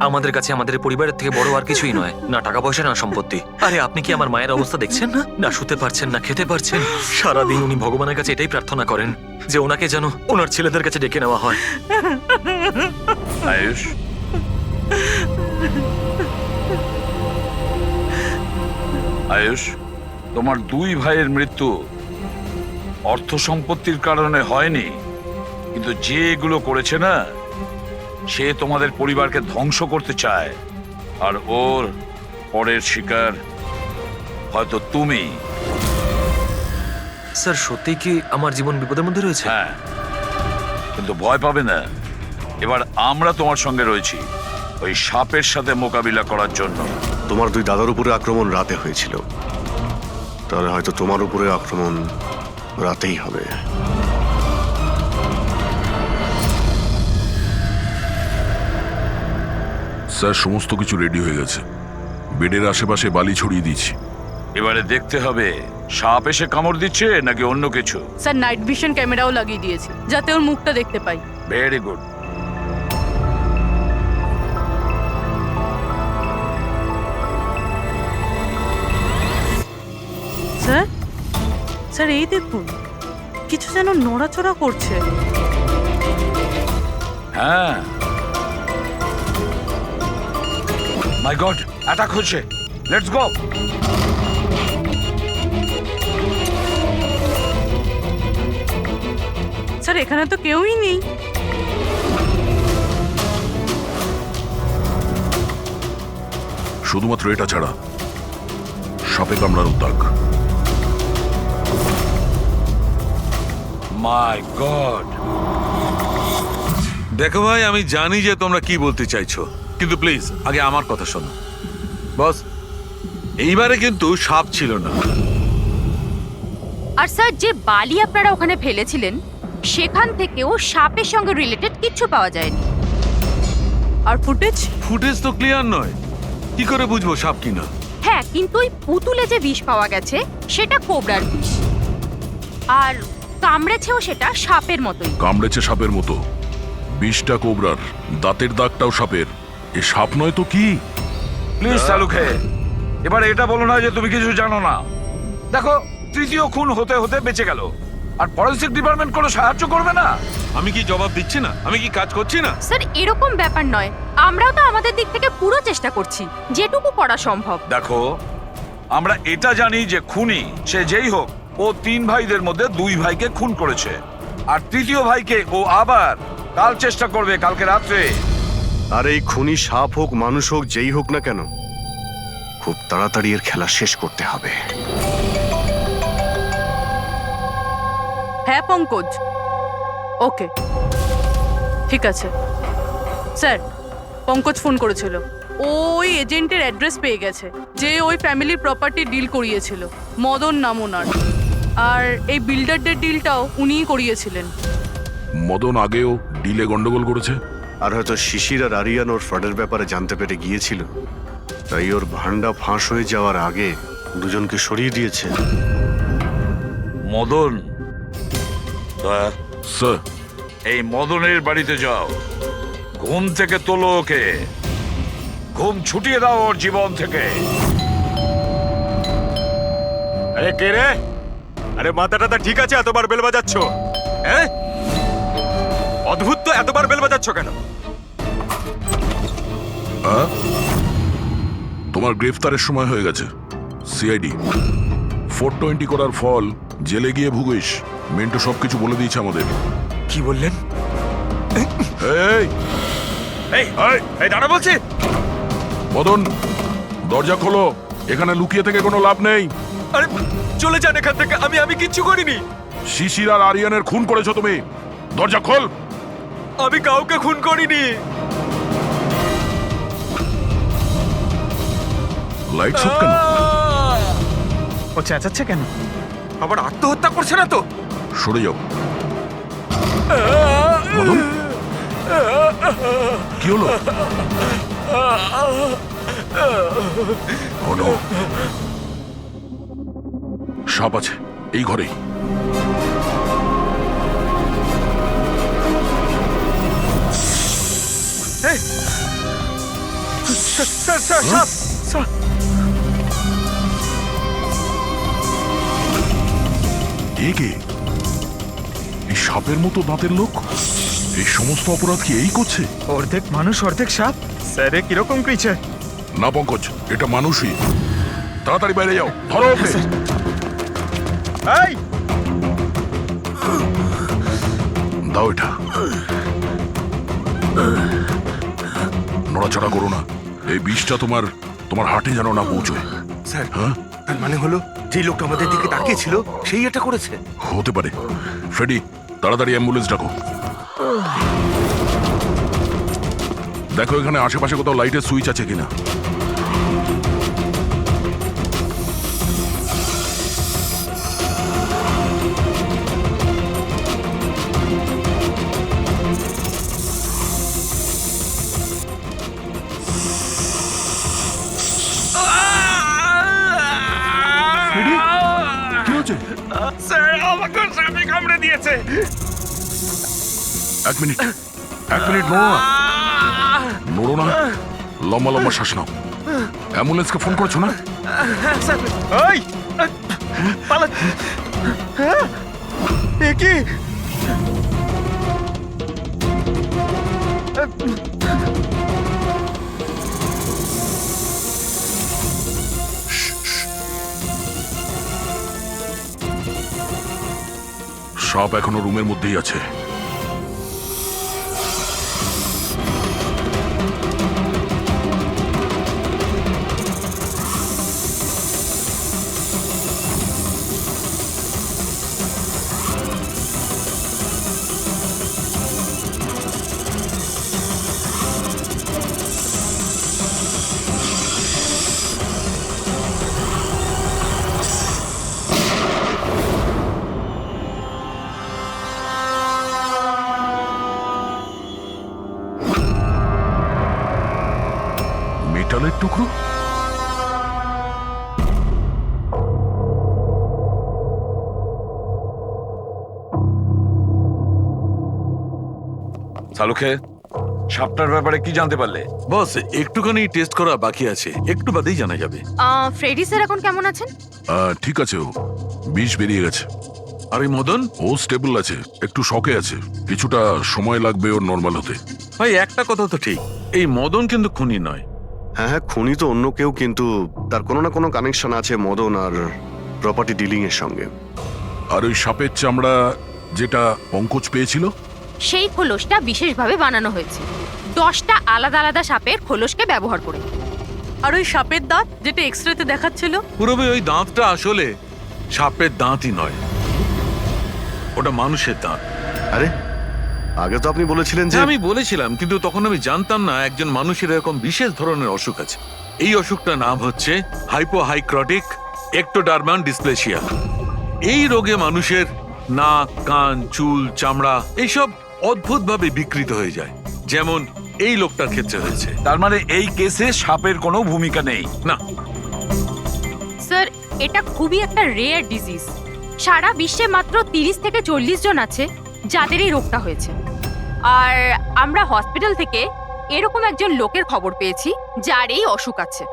আমাদের কাছে আমাদের পরিবারের থেকে বড় আর কিছুই নয়, না টাকা পয়সা না সম্পত্তি। আরে আপনি কি আমার মায়ের অবস্থা দেখছেন না? না শুতে পারছেন না খেতে পারছেন। সারাদিন উনি ভগবানের কাছে এটাই প্রার্থনা করেন যে ওনাকে যেন ওনার ছেলেদের কাছে ডেকে নেওয়া হয়। আয়ুষ, আয়ুষ, তোমার দুই ভাইয়ের মৃত্যু অর্থ সম্পত্তির কারণে হয়নি, কিন্তু যে এগুলো করেছে না, সে তোমাদের পরিবারকে ধ্বংস করতে চায়, আর ওর পরের শিকার হয়তো তুমি। স্যার সত্যি কি আমার জীবন বিপদের মধ্যে রয়েছে? হ্যাঁ, কিন্তু ভয় পাবে না, এবার আমরা তোমার সঙ্গে রয়েছি ওই সাপের সাথে মোকাবিলা করার জন্য। তোমার দুই দাদার উপরে আক্রমণ রাতে হয়েছিল, তাহলে হয়তো তোমার উপরে আক্রমণ রাতেই হবে। স্যার সমস্ত কিছু রেডি হয়ে গেছে, বেডের আশেপাশে বালি ছড়িয়ে দিয়েছি। এবারে দেখতে হবে সাপ এসে কামড় দিচ্ছে নাকি অন্য কিছু। স্যার নাইট ভিশন ক্যামেরাও লাগিয়ে দিয়েছি যাতে ওর মুখটা দেখতে পাই। Very good. স্যার স্যার এই দেখুন, কিছু যেন নড়াচড়া করছে। হ্যাঁ, মাই গড, অ্যাটাক হচ্ছে। Let's go. স্যার এখানে তো কেউই নেই। শুধুমাত্র এটা ছাড়া সাপে কামড়ার উদ্যোগ। মাই গড। দেখো ভাই, আমি জানি যে তোমরা কি বলতে চাইছো, কিন্তু প্লিজ আগে আমার কথা শোনো। বস, এইবারে কিন্তু সাপ ছিল না। আর স্যার যে বালি আপনারা ওখানে ফেলেছিলেন সেখান থেকেও সাপের সঙ্গে রিলেটেড কিছু পাওয়া যায়নি। আর ফুটেজ? ফুটেজ তো ক্লিয়ার নয়, কি করে বুঝবো সাপ কিনা? হ্যাঁ, কিন্তু ওই পুতুলে যে বিষ পাওয়া গেছে সেটা কোবরার বিষ, আর কামড়েছেও সেটা সাপের মতোই। কামড়েছে সাপের মতো, বিষটা কোবরার, দাঁতের দাগটাও সাপের। এ সাপ নয় তো কি? প্লিজ সালুকে, এবার এটা বলো না যে তুমি কিছু জানো না। দেখো, তৃতীয় খুন হতে হতে বেঁচে গেল, আর ফরেনসিক ডিপার্টমেন্ট কোনো সাহায্য করবে না। আমি কি জবাব দিচ্ছি না? আমি কি কাজ করছি না? স্যার এরকম ব্যাপার নয়, আমরাও তো আমাদের দিক থেকে পুরো চেষ্টা করছি যেটুকু করা সম্ভব। দেখো, আমরা এটা জানি যে খুনি সে যেই হোক, ও তিন ভাইদের মধ্যে দুই ভাইকে খুন করেছে, আর তৃতীয় ভাইকে ও আবার কাল চেষ্টা করবে, কালকে রাত্রে। আর এই খুনি সাপ হোক মানুষ হোক যেই হোক না কেন, খুব তাড়াতাড়ি এর খেলা শেষ করতে হবে। হ্যাঁ পঙ্কজ, ওকে ঠিক আছে। স্যার পঙ্কজ ফোন করেছিল, ওই এজেন্টের অ্যাড্রেস পেয়ে গেছে যে ওই ফ্যামিলির প্রপার্টি ডিল করিয়েছিল। মদন নাম ওনার, আর এই বিল্ডারদের ডিলটাও উনিই করিয়েছিলেন। মদন আগেও ডিলে গন্ডগোল করেছে, আর হয়তো শিশির আর আরিয়ান ওর ফ্রডের ব্যাপারে জানতে পেরে গিয়েছিল, তাই ওর ভান্ডা ফাঁস হয়ে যাওয়ার আগে দুজনকে সরিয়ে দিয়েছে। মদন, স্যার এই মদনের বাড়িতে যাও, ঘুম থেকে তোলো ওকে, ঘুম ছুটিয়ে দাও ওর জীবন থেকে। আরে কে রে? আরে মাথাটা ঠিক আছে, এতবার বেল বাজাচ্ছ? হ্যাঁ, অদ্ভুত তো, এতবার বেল বাজাচ্ছ কেন? তোমার গ্রেফতারের সময় হয়ে গেছে। সিআইডি 420 করার ফল জেলে গিয়ে ভুগিস। মেন্টু সবকিছু বলে দিয়েছে আমাদের। কি বললেন? এই এই এই দাঁড়া বলছি। মদন, দরজা খোলো, এখানে লুকিয়ে থেকে কোনো লাভ নেই। আরে চলে যান এখান থেকে, আমি কিচ্ছু করিনি। শিশির আর আরিয়ানের খুন করেছো তুমি, দরজা খোল। আমি কাউকে খুন করিনি। লাইট সব কেন? ও চেঁচাচ্ছে কেন? আবার আত্মহত্যা করছে না তো? সরে যাও। মদন, কি হলো? হলো সাপ আছে এই ঘরেই। স্যার স্যার সাপ স্যার এ কে? এই সাপের মতো দাঁতের লোক এই সমস্ত অপরাধ কি এই করছে? অর্ধেক মানুষ অর্ধেক সাপ স্যার এ কিরকম ক্রিচার? না পঙ্কজ, এটা মানুষই। তাড়াতাড়ি বাইরে যাও, ধরো ওকে। এই দাও এটা। নড়াচড়া করো না, এই বিষটা তোমার তোমার হার্টে যেন না পৌঁছয়। স্যার, হ্যাঁ, তার মানে হলো যেই লোকটা আমাদের দিকে তাকিয়েছিল সেই এটা করেছে। হতে পারে। ফ্রেডি, তাড়াতাড়ি অ্যাম্বুলেন্স ডাকো। দেখো এখানে আশেপাশে কোথাও লাইটের সুইচ আছে কিনা। কি হচ্ছে? স্যার আমাকে সাপে কামড়ে দিয়েছে। এক মিনিট নড়ো না, নড়ো না, লম্বা লম্বা শ্বাস নাও। অ্যাম্বুলেন্সকে ফোন করেছো না? হ্যাঁ স্যার। ওই পালা। হ্যাঁ এ কি? সাপ এখনো রুমের মধ্যেই আছে। মেটালের টুকরো? সালুখে, সাপটার ব্যাপারে কি জানতে পারলে? বস, একটুখানি টেস্ট করা বাকি আছে, একটু বাদেই জানা যাবে। ফ্রেডি স্যার এখন কেমন আছেন? ঠিক আছে, ও বিষ বেরিয়ে গেছে। আর ওই মদন? ও স্টেবল আছে, একটু শকে আছে, কিছুটা সময় লাগবে ওর নর্মাল হতে। ভাই একটা কথা তো ঠিক, এই মদন কিন্তু খুনি নয়। হ্যাঁ হ্যাঁ, খুনি তো অন্য কেউ, কিন্তু তার কোনো না কোনো কানেকশন আছে মদন আর প্রপার্টি ডিলিং এর সঙ্গে। আর ওই সাপের চামড়া যেটা পঙ্কজ পেয়েছিল, সেই খোলসটা বিশেষভাবে বানানো হয়েছে 10টা আলাদা আলাদা সাপের খোলসকে ব্যবহার করে। আর ওই সাপের দাঁত যেটা এক্সরেতে দেখাচ্ছিল, পুরোবে ওই দাঁতটা আসলে সাপের দাঁতই নয়, ওটা মানুষের দাঁত। আরে আগে তো আপনি বলেছিলেন যে আমি বলেছিলাম, কিন্তু তখন আমি জানতাম না একজন মানুষের এরকম বিশেষ ধরনের অসুখ আছে। এই অসুখটার নাম হচ্ছে হাইপোহাইক্রটিক একটোডার্মান ডিসপ্লেসিয়া। এই রোগে মানুষের নাক, কান, চুল, চামড়া এইসব অদ্ভুতভাবে বিকৃত হয়ে যায়, যেমন এই লোকটার ক্ষেত্রে হয়েছে। তার মানে এই কেসে সাপের কোনো ভূমিকা নেই? না স্যার, এটা খুবই একটা রেয়ার ডিজিজ। সারা বিশ্বে মাত্র 30 থেকে 40 জন আছে যাদের এই রোগটা হয়েছে। আর আমরা হসপিটাল থেকে এরকম একজন লোকের খবর পেয়েছি যার এই অসুখ আছে।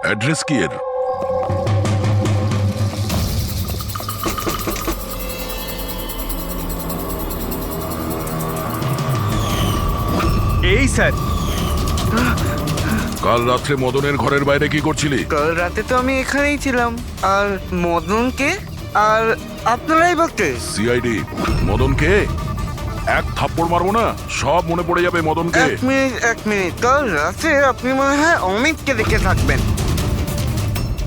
অ্যাড্রেস কি এর? এই স্যার, কাল রাত্রে মদনের ঘরের বাইরে কি করছিলি? কাল রাতে তো আমি এখানেই ছিলাম। আর মদনকে আর আপনারাই বলতে সিআইডি। মদনকে এক থাপ্পড় মারবো না, সব মনে পড়ে যাবে মদনকে। এক মিনিট, কাল রাতে আপনি মনে হয় অমিতকে দেখে থাকবেন।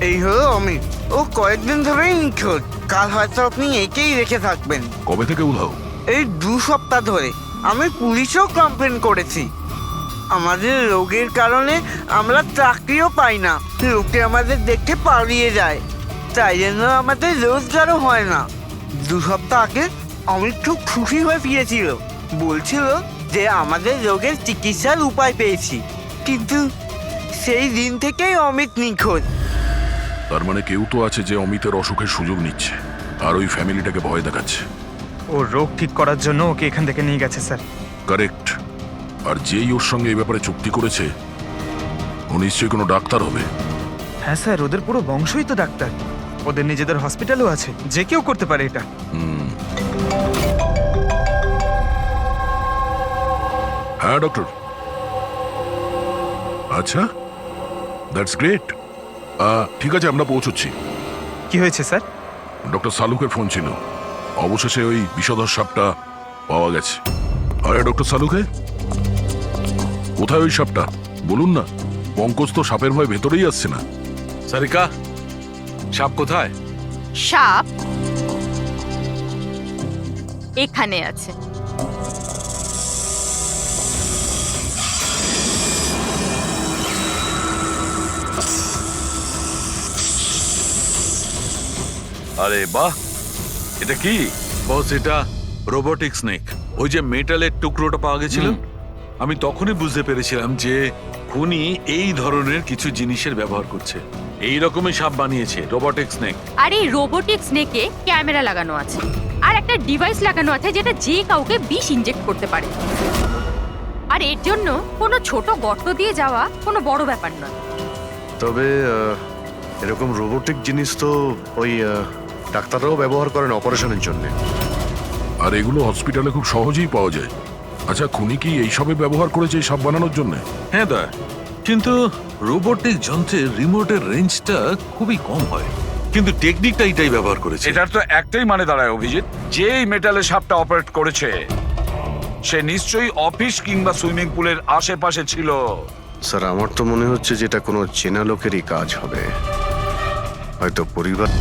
এই হলো অমিত, ও কয়েকদিন ধরেই নিখোঁজ। কাল হয়তো আপনি একেই রেখে থাকবেন। কবে থেকে উধাও? এই 2 সপ্তাহ ধরে। আমি পুলিশেও কমপ্লেন করেছি। আমাদের রোগের কারণে আমরা চাকরিও পাই না, লোকে আমাদের দেখে পালিয়ে যায়, তাই জন্য আমাদের রোজগারও হয় না। 2 সপ্তাহ আগে অমিত খুব খুশি হয়ে ফিরেছিল, বলছিল যে আমাদের রোগের চিকিৎসার উপায় পেয়েছি, কিন্তু সেই দিন থেকেই অমিত নিখোঁজ। তার মানে কেউ তো আছে যে অমিতের অসুখের সুযোগ নিচ্ছে আর ওই ফ্যামিলিটাকে ভয় দেখাচ্ছে। ও রোগ ঠিক করার জন্য ওকে এখান থেকে নিয়ে গেছে স্যার। কারেক্ট। আর যেই ওর সঙ্গে এই ব্যাপারে চুক্তি করেছে ও নিশ্চয়ই কোনো ডাক্তার হবে। হ্যাঁ স্যার, ওদের পুরো বংশই তো ডাক্তার। ওদের নিজেদের হসপিটালও আছে, যে কেউ করতে পারে এটা। হ্যাঁ ডক্টর। আচ্ছা, দ্যাটস গ্রেট। ঠিক আছে, আমরা পৌঁছচ্ছি। কি হয়েছে স্যার? ডক্টর সালুকের ফোন ছিল, অবশেষে ওই বিষধর সাপটা পাওয়া গেছে। আরে ডক্টর সালুকে, কোথায় ওই সাপটা বলুন না? পঙ্কজ তো সাপের ভয় ভেতরেই আসছে না। সারিকা, সাপ কোথায়? সাপ এখানে আছে। আরে বাহ, এটা কি? বস, এটা রোবোটিক স্নেক। ওই যে মেটালের টুকরোটা পাওয়া গেছিল, আমি তখনই বুঝতে পেরেছিলাম যে খুনি এই ধরনের কিছু জিনিসের ব্যবহার করছে। এই রকমই সাপ বানিয়েছে রোবোটিক স্নেক। আর এই রোবোটিক স্নেকে ক্যামেরা লাগানো আছে আর একটা ডিভাইস লাগানো আছে যেটা যে কাউকে বিষ ইনজেক্ট করতে পারে। আর এর জন্য কোনো ছোট গর্ত দিয়ে যাওয়া কোনো বড় ব্যাপার নয়। তবে এরকম রোবোটিক জিনিস তো ওই ডাক্তাররাও ব্যবহার করেন অপারেশনের জন্য। আর এগুলো হসপিটালে খুব সহজেই পাওয়া যায়। আচ্ছা, খুনি কি এইসবে ব্যবহার করেছে এই সাপ বানানোর জন্য? হ্যাঁ দা, কিন্তু রোবোটিক যন্ত্রের রিমোটের রেঞ্জটা খুবই কম হয়, কিন্তু টেকনিকটা এটাই ব্যবহার করেছে। এটার তো একটাই মানে দাঁড়ায় অভিজিৎ, যে এই মেটালের সাপটা অপারেট করেছে সে নিশ্চয়ই অফিস কিংবা সুইমিং পুলের আশেপাশে ছিল। স্যার, আমার তো মনে হচ্ছে যে এটা কোনো চেনা লোকেরই কাজ হবে, হয়তো পরিবার।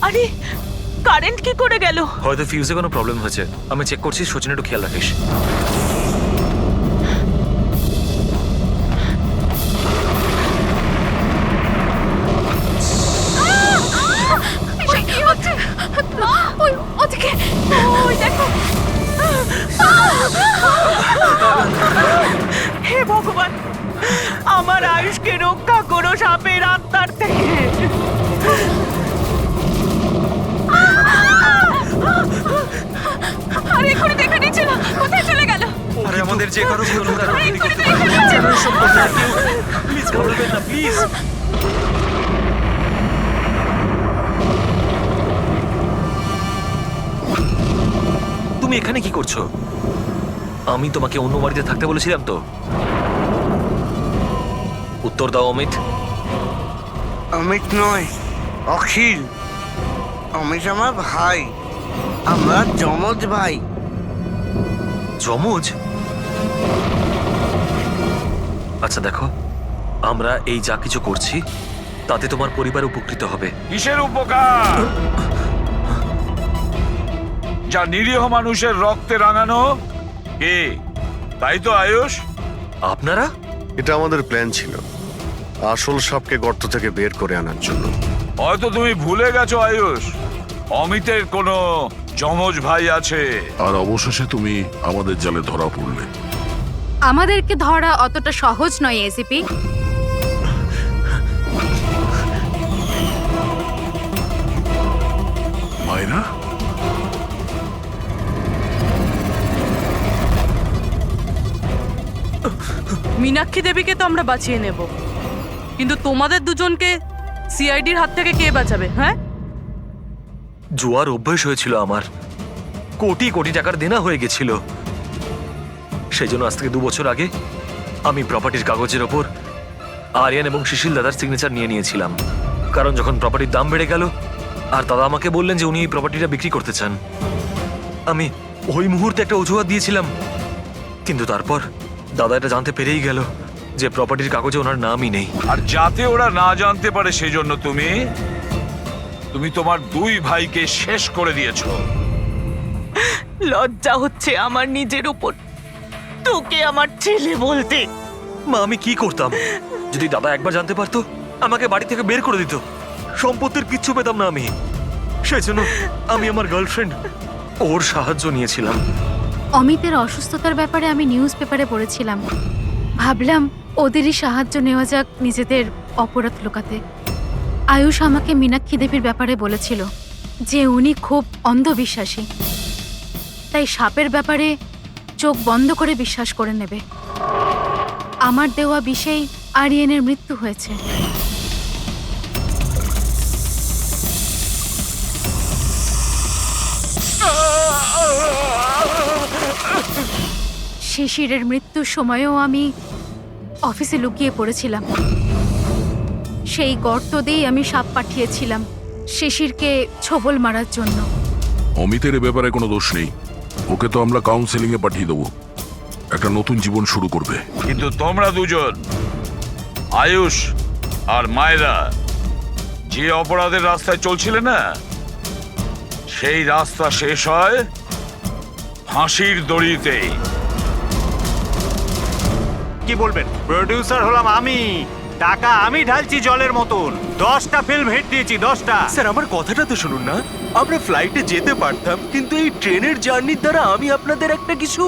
আরে কারেন্ট কি করে গেল? হয়তো ফিউজে কোনো প্রবলেম হয়েছে। আমি চেক করছি, সচিন একটু খেয়াল রাখিস। হে ভগবান, আমার আয়ুষকে রক্ষা করো সাপের আত্মার থেকে। আরে এক্ষুনি দেখা নিচ্ছিল, কোথায় চলে গেল? আরে আমাদের যে কারো প্লিজ বলবেন না, প্লিজ। তুমি এখানে কি করছো? আমি তোমাকে অন্য বাড়িতে থাকতে বলেছিলাম তো। উত্তর দাও অমিত। অমিত নয়, অখিল। অমিত আমার ভাই, আমরা যমজ ভাই। যমজ? আচ্ছা দেখো, আমরা এই যা কিছু করছি তাতে তোমার পরিবার উপকৃত হবে। কিসের উপকার? যা নিরীহ মানুষের রক্তে রাঙানো। কে? তাই তো আয়ুষ? আপনারা? এটা আমাদের প্ল্যান ছিল, আসল সাপকে গর্ত থেকে বের করে আনার জন্য। হয়তো তুমি ভুলে গেছো আয়ুষ, অমিতের কোনো যমজ ভাই আছে। আর অবশেষে তুমি আমাদের জালে ধরা পড়লে। আমাদেরকে ধরা অতটা সহজ নয় এসিপি। মায়েরা, মীনাক্ষী দেবীকে তো আমরা বাঁচিয়ে নেব, কিন্তু তোমাদের দুজনকে সিআইডির হাত থেকে কে বাঁচাবে? হ্যাঁ, জুয়ার অভ্যেস হয়েছিল আমার, কোটি কোটি টাকার দেনা হয়ে গেছিল। সেই জন্য আজ থেকে 2 বছর আগে আমি প্রপার্টির কাগজের ওপর আরিয়ান এবং সুশীল দাদার সিগনেচার নিয়ে নিয়েছিলাম। কারণ যখন প্রপার্টির দাম বেড়ে গেল আর দাদা আমাকে বললেন যে উনি এই প্রপার্টিটা বিক্রি করতে চান, আমি ওই মুহূর্তে একটা অজুহাত দিয়েছিলাম। কিন্তু তারপর দাদা এটা জানতে পেরেই গেল যে প্রপার্টির কাগজে ওনার নামই নেই। আর যাতে ওরা না জানতে পারে সেজন্য তুমি তোমার 2 ভাইকে শেষ করে দিয়েছো। লজ্জা হচ্ছে আমার নিজের উপর, তোকে আমার ছেলে বলতে। মা, আমি কি করতাম? যদি দাদা একবার জানতে পারতো আমাকে বাড়ি থেকে বের করে দিত, সম্পত্তির কিচ্ছু পেতাম না আমি। সেই জন্য আমি আমার গার্লফ্রেন্ড ওর সাহায্য নিয়েছিলাম। অমিতের অসুস্থতার ব্যাপারে আমি নিউজ পেপারে পড়েছিলাম, ভাবলাম ওদেরই সাহায্য নেওয়া যাক নিজেদের অপরাধ লুকাতে। আয়ুষ আমাকে মীনাক্ষী দেবীর ব্যাপারে বলেছিল যে উনি খুব অন্ধবিশ্বাসী, তাই সাপের ব্যাপারে চোখ বন্ধ করে বিশ্বাস করে নেবে। আমার দেওয়া বিষেই আরিয়ানের মৃত্যু হয়েছে। শিশিরের মৃত্যুর সময়ও আমি অফিসে লুকিয়ে পড়েছিলাম। সেই গর্ত দিয়েই আমি সাপ পাঠিয়েছিলাম শিশিরকে ছোবল মারার জন্য। অমিতের এ ব্যাপারে কোনো দোষ নেই, ওকে তো আমরা কাউন্সেলিং এ পাঠিয়ে দেবো, একটা নতুন জীবন শুরু করবে। কিন্তু তোমরা দুজন, আয়ুষ আর মায়েরা, যে অপরাধের রাস্তায় চলছিলে না, সেই রাস্তা শেষ হয় ফাঁসির দড়িতেই। কি বলবেন? প্রডিউসার হলাম আমি, টাকা আমি ঢালছি জলের মতন। 10টা ফিল্ম হিট দিয়েছি, 10টা। স্যার আমার কথাটা তো শুনুন না। আমরা ফ্লাইটে যেতে পারতাম, কিন্তু এই ট্রেনের জার্নির দ্বারা আমি আপনাদের একটা কিছু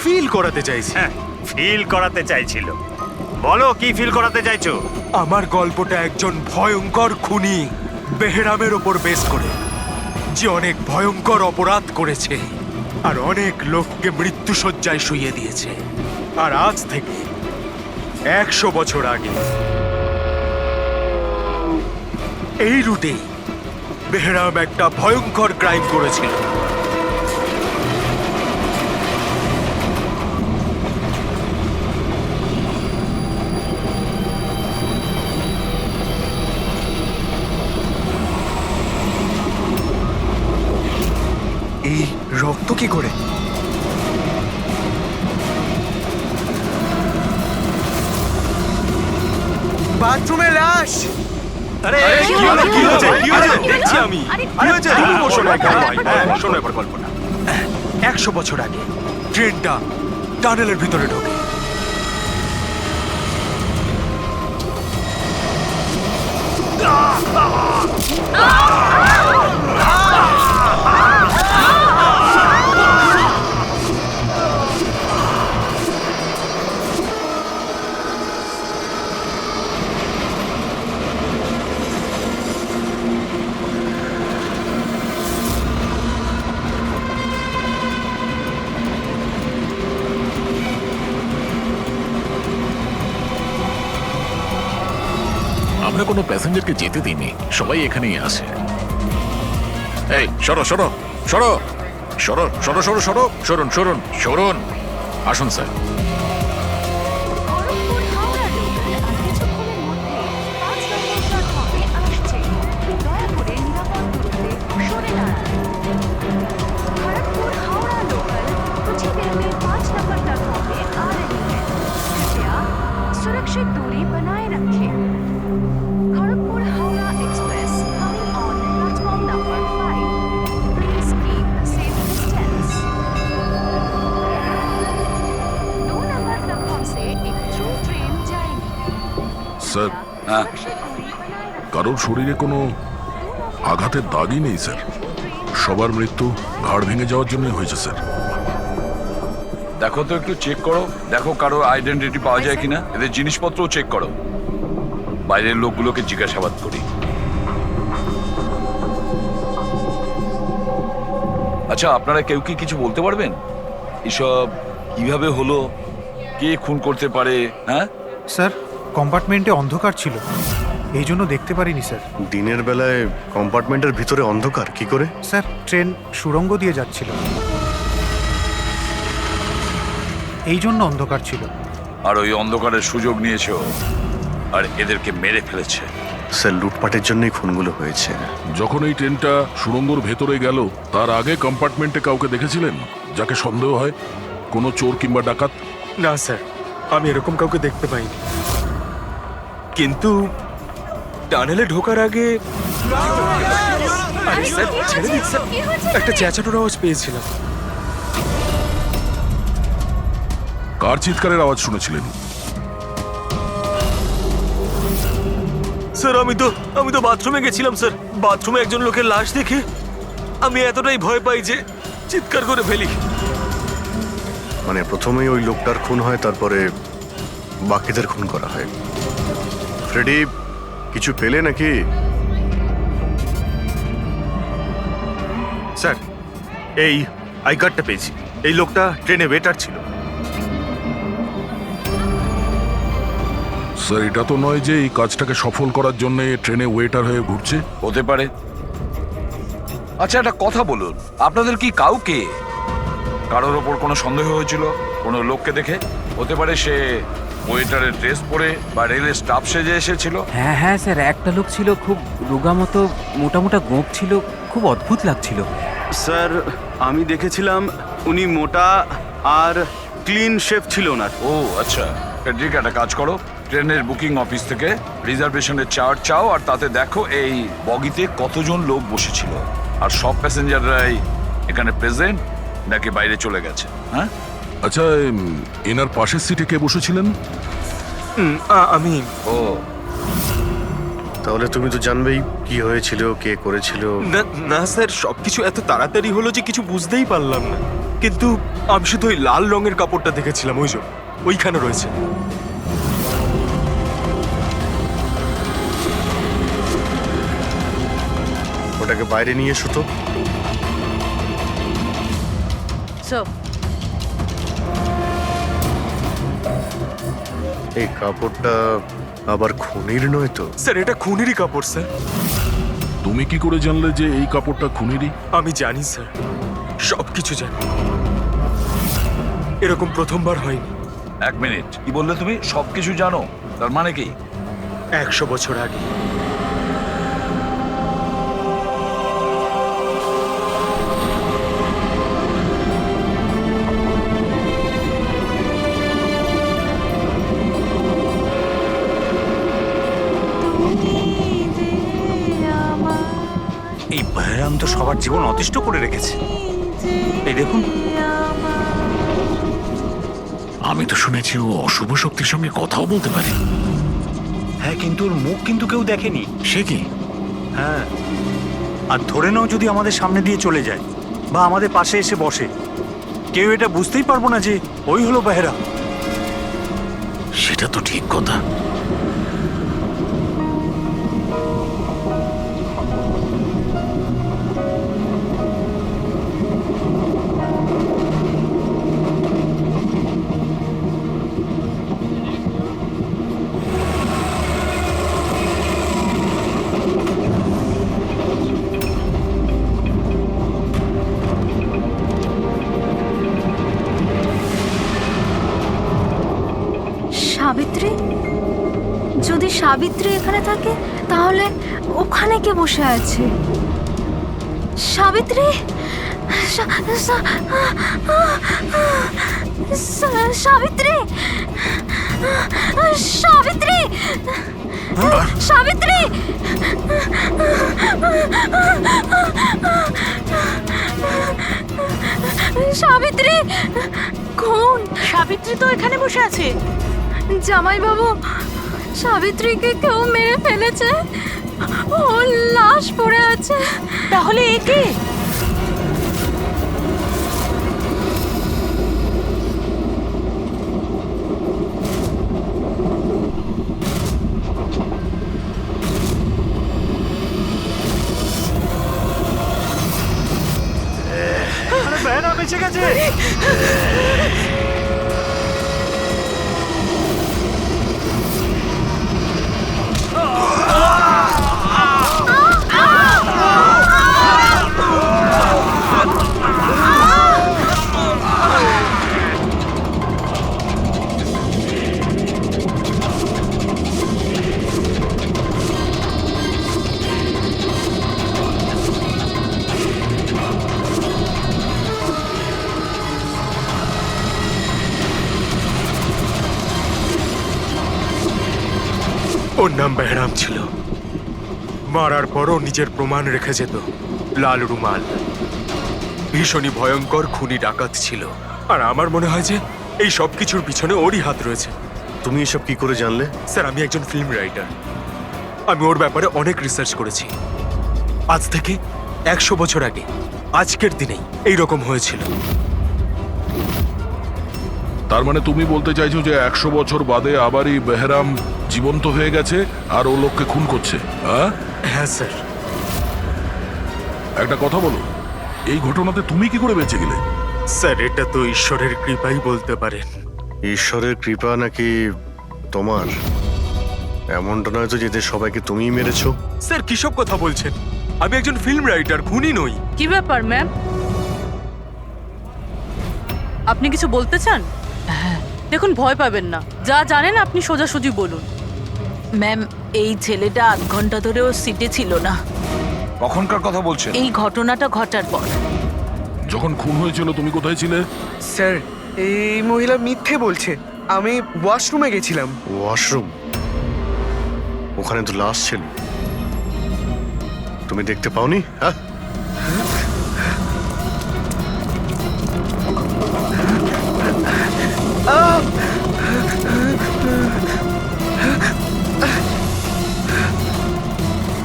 ফিল করাতে চাইছি। হ্যাঁ, ফিল করাতে চাইছিল। বলো কি ফিল করাতে চাইছো? আমার গল্পটা একজন ভয়ঙ্কর খুনি বেহরামের ওপর বেস করে, যে অনেক ভয়ঙ্কর অপরাধ করেছে আর অনেক লোককে মৃত্যুশয্যায় শুইয়ে দিয়েছে। আর আজ থেকে 100 বছর আগে এই রুটে বেহরাম একটা ভয়ঙ্কর ক্রাইম করেছিল। এই রক্ত কি করে? বাথরুমে লাশ। আরে কি হয়েছে? দেখছি আমি। কি হয়েছে? শোনো এবার গল্পটা। 100 বছর আগে ট্রেনটা টানেলের ভিতরে ঢোকে। আমরা কোনো প্যাসেঞ্জারকে যেতে দিইনি, সবাই এখানেই আছে। এই সরো সরো সরো সরো সরো সরো সরো সরুন সরুন সরুন, আসুন স্যার। सुरक्षित दूरी बनाए रखें। Kharagpur Howrah express coming on platform number 5. Please keep a safe distance. 2 number platform से एक थ्रू ट्रेन जाएगी। স্যার, सुरक्षित दूरी बनाए रखें। কারোর শরীরে কোনো আঘাতের দাগই নেই স্যার। সবার মৃত্যু ঘাড় ভেঙে যাওয়ার জন্যই হয়েছে স্যার। দেখো তো, একটু চেক করো, দেখো কারো আইডেন্টিটি পাওয়া যায় কিনা। এদের জিনিসপত্রও চেক করো। বাইরের লোকগুলোকে জিজ্ঞাসাবাদ করি। আচ্ছা, আপনারা কেউ কি কিছু বলতে পারবেন? এসব কিভাবে হলো, কে খুন করতে পারে? হ্যাঁ স্যার, কম্পার্টমেন্টে অন্ধকার ছিল, এই জন্য দেখতে পারিনি স্যার। দিনের বেলায় কম্পার্টমেন্টের ভিতরে অন্ধকার কি করে? স্যার, ট্রেন সুড়ঙ্গ দিয়ে যাচ্ছিল, এই জন্য অন্ধকার ছিল। আর ওই অন্ধকারের সুযোগ নিয়েছে ও, আর এদেরকে মেরে ফেলেছে। স্যার, লুটপাটের জন্যই খুনগুলো হয়েছে। যখন এই ট্রেনটা সুড়ঙ্গর ভেতরে গেল, তার আগে কম্পার্টমেন্টে কাউকে দেখেছিলেন যাকে সন্দেহ হয়? কোনো চোর কিংবা ডাকাত? না স্যার, আমি এরকম কাউকে দেখতে পাইনি। কিন্তু টানেলে ঢোকার আগে আরে স্যার, ছেড়ে দিন স্যার, একটা চেঁচানোর আওয়াজ পেয়েছিলাম। কার চিৎকারের আওয়াজ শুনেছিলেন? স্যার, আমি তো বাথরুমে গেছিলাম স্যার। বাথরুমে একজন লোকের লাশ দেখে আমি এতটাই ভয় পাই যে চিৎকার করে ফেলি। মানে প্রথমেই ওই লোকটার খুন হয়, তারপরে বাকিদের খুন করা হয়। ফ্রেডি কিছু পেলে নাকি? স্যার এই আই কার্ডটা পেয়েছি। এই লোকটা ট্রেনে ওয়েটার ছিল। স্যার এটা তো নয় যে এই কাজটাকে সফল করার জন্য ট্রেনে ওয়েটার হয়ে ঘুরছে। হতে পারে। আচ্ছা একটা কথা বলুন, আপনাদের কি কাউকে কারোর ওপর কোনো সন্দেহ হয়েছিল কোনো লোককে দেখে? হতে পারে সে ওয়েটারের ড্রেস পরে বা রেলের স্টাফ সেজে এসেছিল। হ্যাঁ হ্যাঁ স্যার, একটা লোক ছিল খুব রোগা মতো, মোটা মোটা গোঁফ ছিল, খুব অদ্ভুত লাগছিল। স্যার আমি দেখেছিলাম উনি মোটা আর ক্লিন শেফ ছিল না। ও আচ্ছা, ফেডরিক একটা কাজ করো, ট্রেনের বুকিং অফিস থেকে রিজার্ভেশনের চার্ট চাও আর তাতে দেখো এই বগিতে কতজন লোক বসেছিল আর সব প্যাসেঞ্জাররাই এখানে প্রেজেন্ট নাকি বাইরে চলে গেছে। হ্যাঁ আচ্ছা এনার পাশের সিটে কে বসেছিলেন? আমি। ও তাহলে তুমি তো জানবেই কি হয়েছিল, কে করেছিল। না স্যার, সবকিছু এত তাড়াতাড়ি হলো যে কিছু বুঝতেই পারলাম না। কিন্তু আমি শুধু ওই লাল রঙের কাপড়টা দেখেছিলাম, ওই যে ওইখানে রয়েছে। ওটাকে বাইরে নিয়ে এসো তো। স্যার, এই কাপড়টা আবার খুনির নয় তো? স্যার এটা খুনেরই কাপড় স্যার। তুমি কি করে জানলে যে এই কাপড়টা খুনেরই? আমি জানি স্যার, সবকিছু জানি। এরকম প্রথমবার হয়নি। এক মিনিট, কি বললে তুমি? সবকিছু জানো তার মানে কি? 100 বছর আগে এই বহরাম তো সবার জীবন অতিষ্ঠ করে রেখেছে। এই দেখুন, আমি তো শুনেছি ও অশুভ শক্তির সঙ্গে কথাও বলতে পারে। হ্যাঁ কিন্তু ওর মুখ কিন্তু কেউ দেখেনি। সে কি? হ্যাঁ, আর ধরে নাও যদি আমাদের সামনে দিয়ে চলে যায় বা আমাদের পাশে এসে বসে, কেউ এটা বুঝতেই পারবো না যে ওই হলো বেহরা। সেটা তো ঠিক কথা। সাবিত্রী, যদি সাবিত্রী এখানে থাকে তাহলে ওখানে কে বসে আছে? সাবিত্রী, সাবিত্রী, সাবিত্রী, সাবিত্রী, সাবিত্রী, কোন সাবিত্রী তো এখানে বসে আছে? জামাই বাবু, সাবিত্রীকে কেউ মেরে ফেলেছে, ওর লাশ পড়ে আছে। তাহলে এ কে? বেহরা বেঁচে গেছে। ওর নাম বেহরাম ছিল। মারার পরও নিজের প্রমাণ রেখে যেত, লাল রুমাল। ভীষণই ভয়ঙ্কর খুনি ডাকাত ছিল। আর আমার মনে হয় যে এই সব কিছুর পিছনে ওরই হাত রয়েছে। তুমি এসব কি করে জানলে? স্যার আমি একজন ফিল্ম রাইটার, আমি ওর ব্যাপারে অনেক রিসার্চ করেছি। আজ থেকে 100 বছর আগে আজকের দিনেই এইরকম হয়েছিল। তার মানে তুমি বলতে চাইছো যে 100 বছর বাদে আবারই বেহরাম জীবন্ত হয়ে গেছে আর ও লোককে খুন করছে? হ্যাঁ হ্যাঁ স্যার। একটা কথা বলো, এই ঘটনাতে তুমি কি করে বেঁচে গেলে? স্যার এটা তো ঈশ্বরের কৃপাই বলতে পারেন। ঈশ্বরের কৃপা নাকি তোমার? এমনটা নয় তো যে এদের সবাইকে তুমিই মেরেছো? স্যার কিসব কথা বলছেন? আমি একজন ফিল্ম রাইটার, খুনি নই। কি ব্যাপার ম্যাম, আপনি কিছু বলতে চান? দেখুন, ভয় পাবেন না, যা জানেন আপনি সোজাসুজি বলুন। ম্যাম, এই ছেলেটা 8 ঘন্টা ধরেও সিটে ছিল না। কখনকার কথা বলছেন? এই ঘটনাটা ঘটার পর। যখন খুন হয়েছিল তুমি কোথায় ছিলে? স্যার, এই মহিলা মিথ্যে বলছে। আমি ওয়াশরুমে গেছিলাম। ওয়াশরুম? ওখানে তো লাশ ছিল, তুমি দেখতে পাওনি? হ্যাঁ,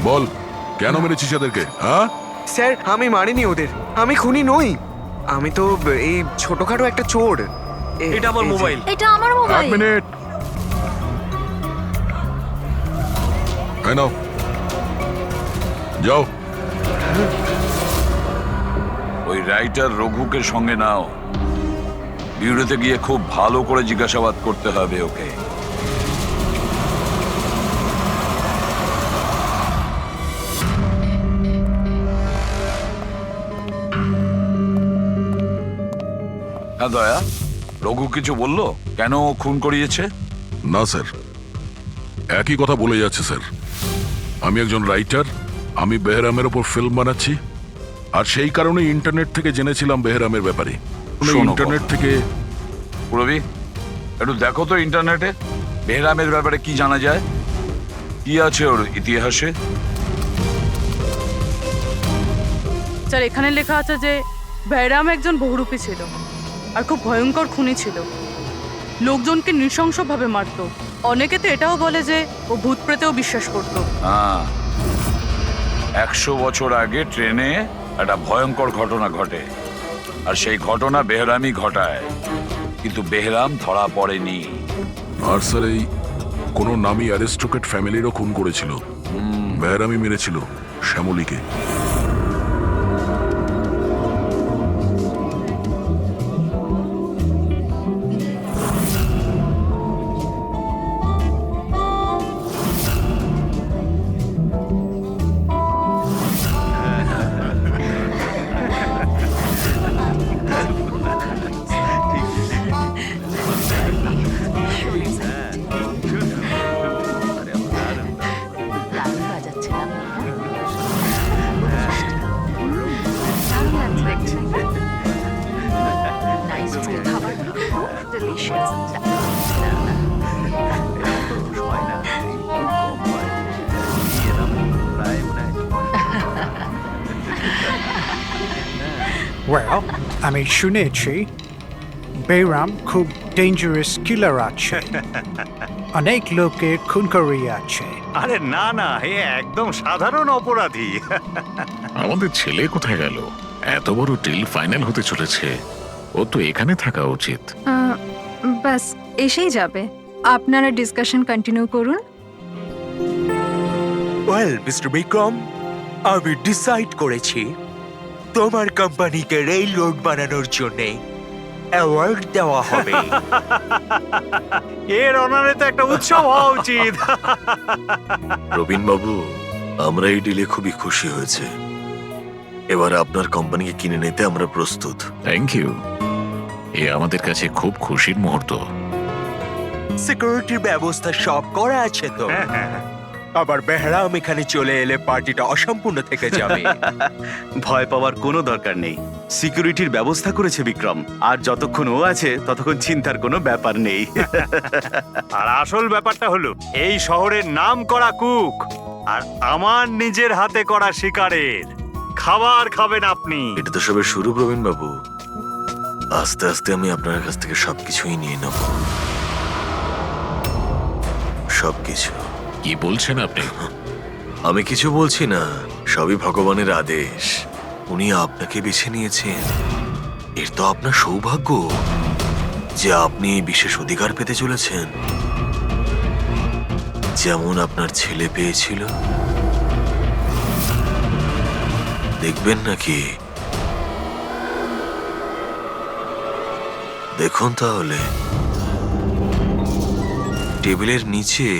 বল, কেন মেরেছিস এদেরকে? হ্যাঁ স্যার, আমি মারিনি ওদের। আমি খুনি নই। আমি তো এই ছোটখাটো একটা চোর। এটা আমার মোবাইল। এটা আমার এক মোবাইল। মিনিট, এই নাও, যাও। ওই রাইটার রঘুকে সঙ্গে নাও। বিউরোতে গিয়ে খুব ভালো করে জিজ্ঞাসাবাদ করতে হবে ওকে। হ্যাঁ দয়া, রঘু কিছু বললো কেন ও খুন করিয়েছে? না স্যার, একই কথা বলে যাচ্ছে স্যার। আমি একজন রাইটার, আমি বেহরামের ওপর ফিল্ম বানাচ্ছি, আর সেই কারণে ইন্টারনেট থেকে জেনেছিলাম বেহরামের ব্যাপারে। শোনো ইন্টারনেট কথা। থেকে রবি, একটু দেখো তো ইন্টারনেটে বেহরামের ব্যাপারে কি জানা যায়, কি আছে ওর ইতিহাসে। স্যার, এখানে লেখা আছে যে ভয়রাম একজন বহুরূপী ছিল আর খুব ভয়ঙ্কর খুনি ছিল। লোকজনকে নৃশংসভাবে মারতো। অনেকে তো এটাও বলে যে ও ভূত প্রেতেও বিশ্বাস করত। হ্যাঁ, 100 বছর আগে ট্রেনে একটা ভয়ঙ্কর ঘটনা ঘটে, আর সেই ঘটনা বেহরামই ঘটায়, কিন্তু বেহরাম ধরা পড়েনি। আর স্যার এই কোনো নামী অ্যারিস্টোক্রেট ফ্যামিলিরও খুন করেছিল। বেহরামি মেরেছিল শ্যামলীকে। দারুণ বাজাচ্ছে না? Nice food. খাবারগুলো খুব delicious। Well, আমি শুনেছি বেরাম খুব ডেঞ্জারাস কিলার আছে। অনেক লোকের খুন করিয়াছে। আরে না না, এ একদম সাধারণ অপরাধী। আমাদের ছেলে কোথায় গেল? এত বড় ডিল ফাইনাল হতে চলেছে, ও তো এখানে থাকা উচিত। বাস এসেই যাবে। আপনারা ডিসকাশন কন্টিনিউ করুন। ওয়েল মিস্টার বিক্রম, আমি ডিসাইড করেছি তোমার কোম্পানিকে রেল রোড বানানোর জন্য অ্যাওয়ার্ড দেওয়া হবে। এর অনারে তো একটা উৎসব হওয়া উচিত। রবিন বাবু, আমরা এই ডিলে খুবই খুশি হয়েছে। এবার আপনার কোম্পানিকে কিনে নিতে আমরা প্রস্তুত। থ্যাংক ইউ, এ আমাদের কাছে খুব খুশির মুহূর্ত। সিকিউরিটির ব্যবস্থা সব করা আছে তো? আবার বেহরাম এখানে চলে এলে পার্টিটা অসম্পূর্ণ থেকে যাবে। ভয় পাওয়ার কোনো দরকার নেই, সিকিউরিটির ব্যবস্থা করেছে বিক্রম, আর যতক্ষণ ও আছে ততক্ষণ চিন্তার কোনো ব্যাপার নেই। আর আসল ব্যাপারটা হলো এই শহরের নাম করা কুক আর আমার নিজের হাতে করা শিকারের খাবার খাবেন আপনি। এটা তো সবে শুরু প্রবীণ বাবু, আস্তে আস্তে আমি আপনার কাছ থেকে সবকিছুই নিয়ে নেব। সবকিছু। কি বলছেন আপনি? আমি কিছু বলছি না, সবই ভগবানের আদেশ। উনি আপনাকে বেছে নিয়েছেন, এর তো আপনার সৌভাগ্য যে আপনি এই বিশেষ অধিকার পেতে চলেছেন। যেমন আপনার ছেলে পেয়েছিল? দেখবেন নাকি? দেখুন তাহলে টেবিলের নিচে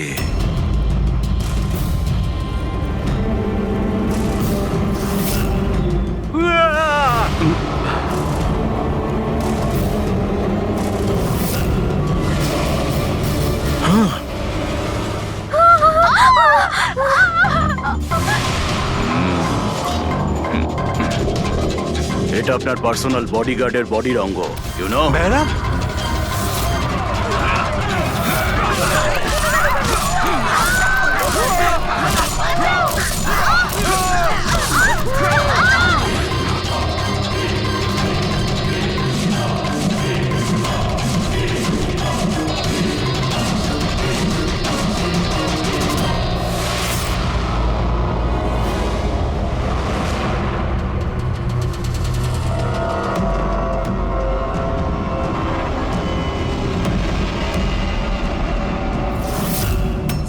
এটা আপনার পার্সোনাল বডিগার্ডের বডির অঙ্গ, ইউ নো। ম্যাডাম,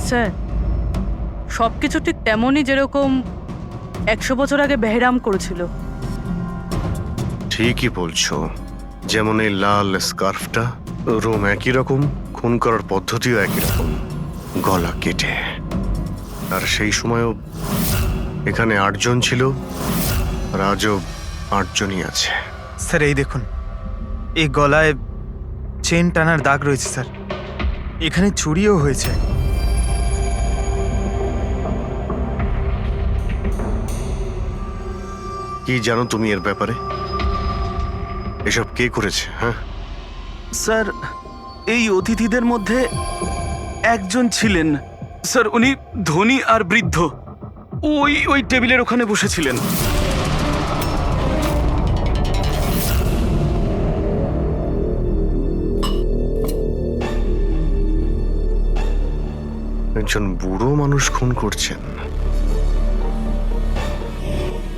স্যার সব কিছু ঠিক তেমনই যেরকম 100 বছর আগে বেহরাম করেছিল। ঠিকই বলছো, যেমন এই লাল স্কার্ফটা, রুম একই রকম, খুন করার পদ্ধতিও একই রকম, গলা কেটে। আর সেই সময়ও এখানে 8 জন ছিল, আর আজও 8 জনই আছে। স্যার এই দেখুন, এই গলায় চেন টানার দাগ রয়েছে স্যার। এখানে চুরিও হয়েছে। কি জানো তুমি এর ব্যাপারে? এসব কে করেছে? হ্যাঁ স্যার, এই অতিথিদের মধ্যে একজন ছিলেন স্যার, উনি ধনী আর বৃদ্ধ, ওই টেবিলের ওখানে বসেছিলেন। একজন বুড়ো মানুষ খুন করছেন,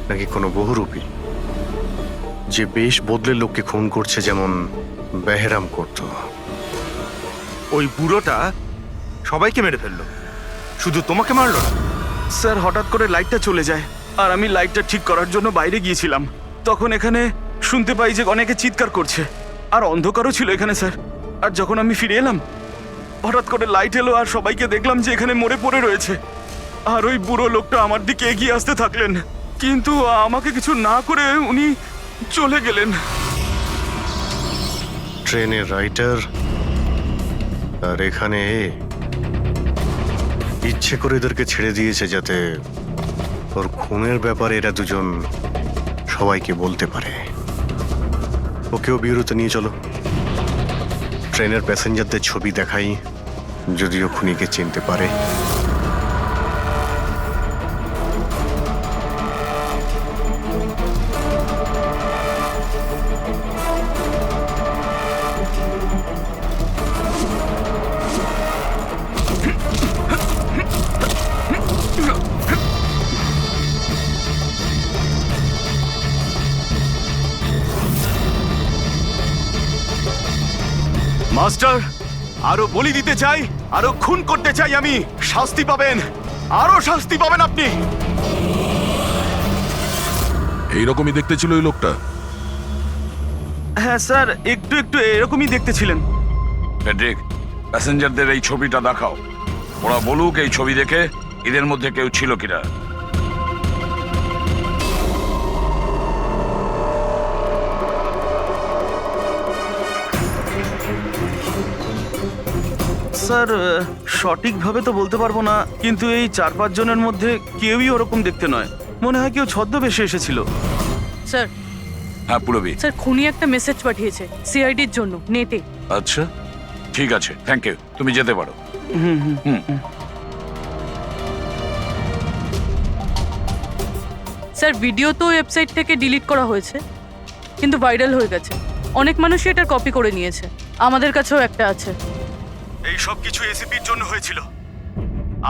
নাকি কোনো বহুরূপী যে বেশ বদলে লোককে খুন করছে, যেমন বেহরাম করত? ওই বুড়োটা সবাইকে মেরে ফেললো, শুধু তোমাকে মারলো না। স্যার, হঠাৎ করে লাইটটা চলে যায়, আর আমি লাইটটা ঠিক করার জন্য বাইরে গিয়েছিলাম। তখন এখানে শুনতে পাই যে অনেকে চিৎকার করছে, আর অন্ধকারও ছিল এখানে স্যার। আর যখন আমি ফিরে এলাম, হঠাৎ করে লাইট এলো, আর সবাইকে দেখলাম যে এখানে মরে পড়ে রয়েছে। আর ওই বুড়ো লোকটা আমার দিকে এগিয়ে আসতে থাকলেন, কিন্তু আমাকে কিছু না করে উনি চলে গেলেন। ট্রেনের রাইটার আর এখানে ইচ্ছে করে এদেরকে ছেড়ে দিয়েছে, যাতে ওর খুনের ব্যাপারে এরা দুজন সবাইকে বলতে পারে। ওকেও বিউরোতে নিয়ে চলো, ট্রেনের প্যাসেঞ্জারদের ছবি দেখাই, যদিও খুনিকে চিনতে পারে। মাস্টার, আরো বলি দিতে চাই, আরো খুন করতে চাই আমি। শাস্তি পাবেন, আরো শাস্তি পাবেন আপনি। এইরকমই দেখতে ছিল ওই লোকটা? হ্যাঁ স্যার, একটু একটু এরকমই দেখতে ছিলেন। ফেডরিক, প্যাসেঞ্জারদের এই ছবিটা দেখাও, ওরা বলুক এই ছবি দেখে এদের মধ্যে কেউ ছিল কিনা। স্যার, সঠিকভাবে তো বলতে পারবো না, কিন্তু এই 4-5 জনের মধ্যে কেউই ওরকম দেখতে নয়। মনে হয় কেউ ছদ্মবেশে এসেছিল। স্যার। হ্যাঁ পুরবি। স্যার, খুনি একটা মেসেজ পাঠিয়েছে সিআইডির জন্য নেটে। আচ্ছা ঠিক আছে, থ্যাংক ইউ, তুমি যেতে পারো। স্যার, ভিডিও তো ওয়েবসাইট থেকে ডিলিট করা হয়েছে, কিন্তু ভাইরাল হয়ে গেছে। অনেক মানুষই এটা কপি করে নিয়েছে, আমাদের কাছেও একটা আছে। এই সব কিছু এসিপির জন্য হয়েছিল।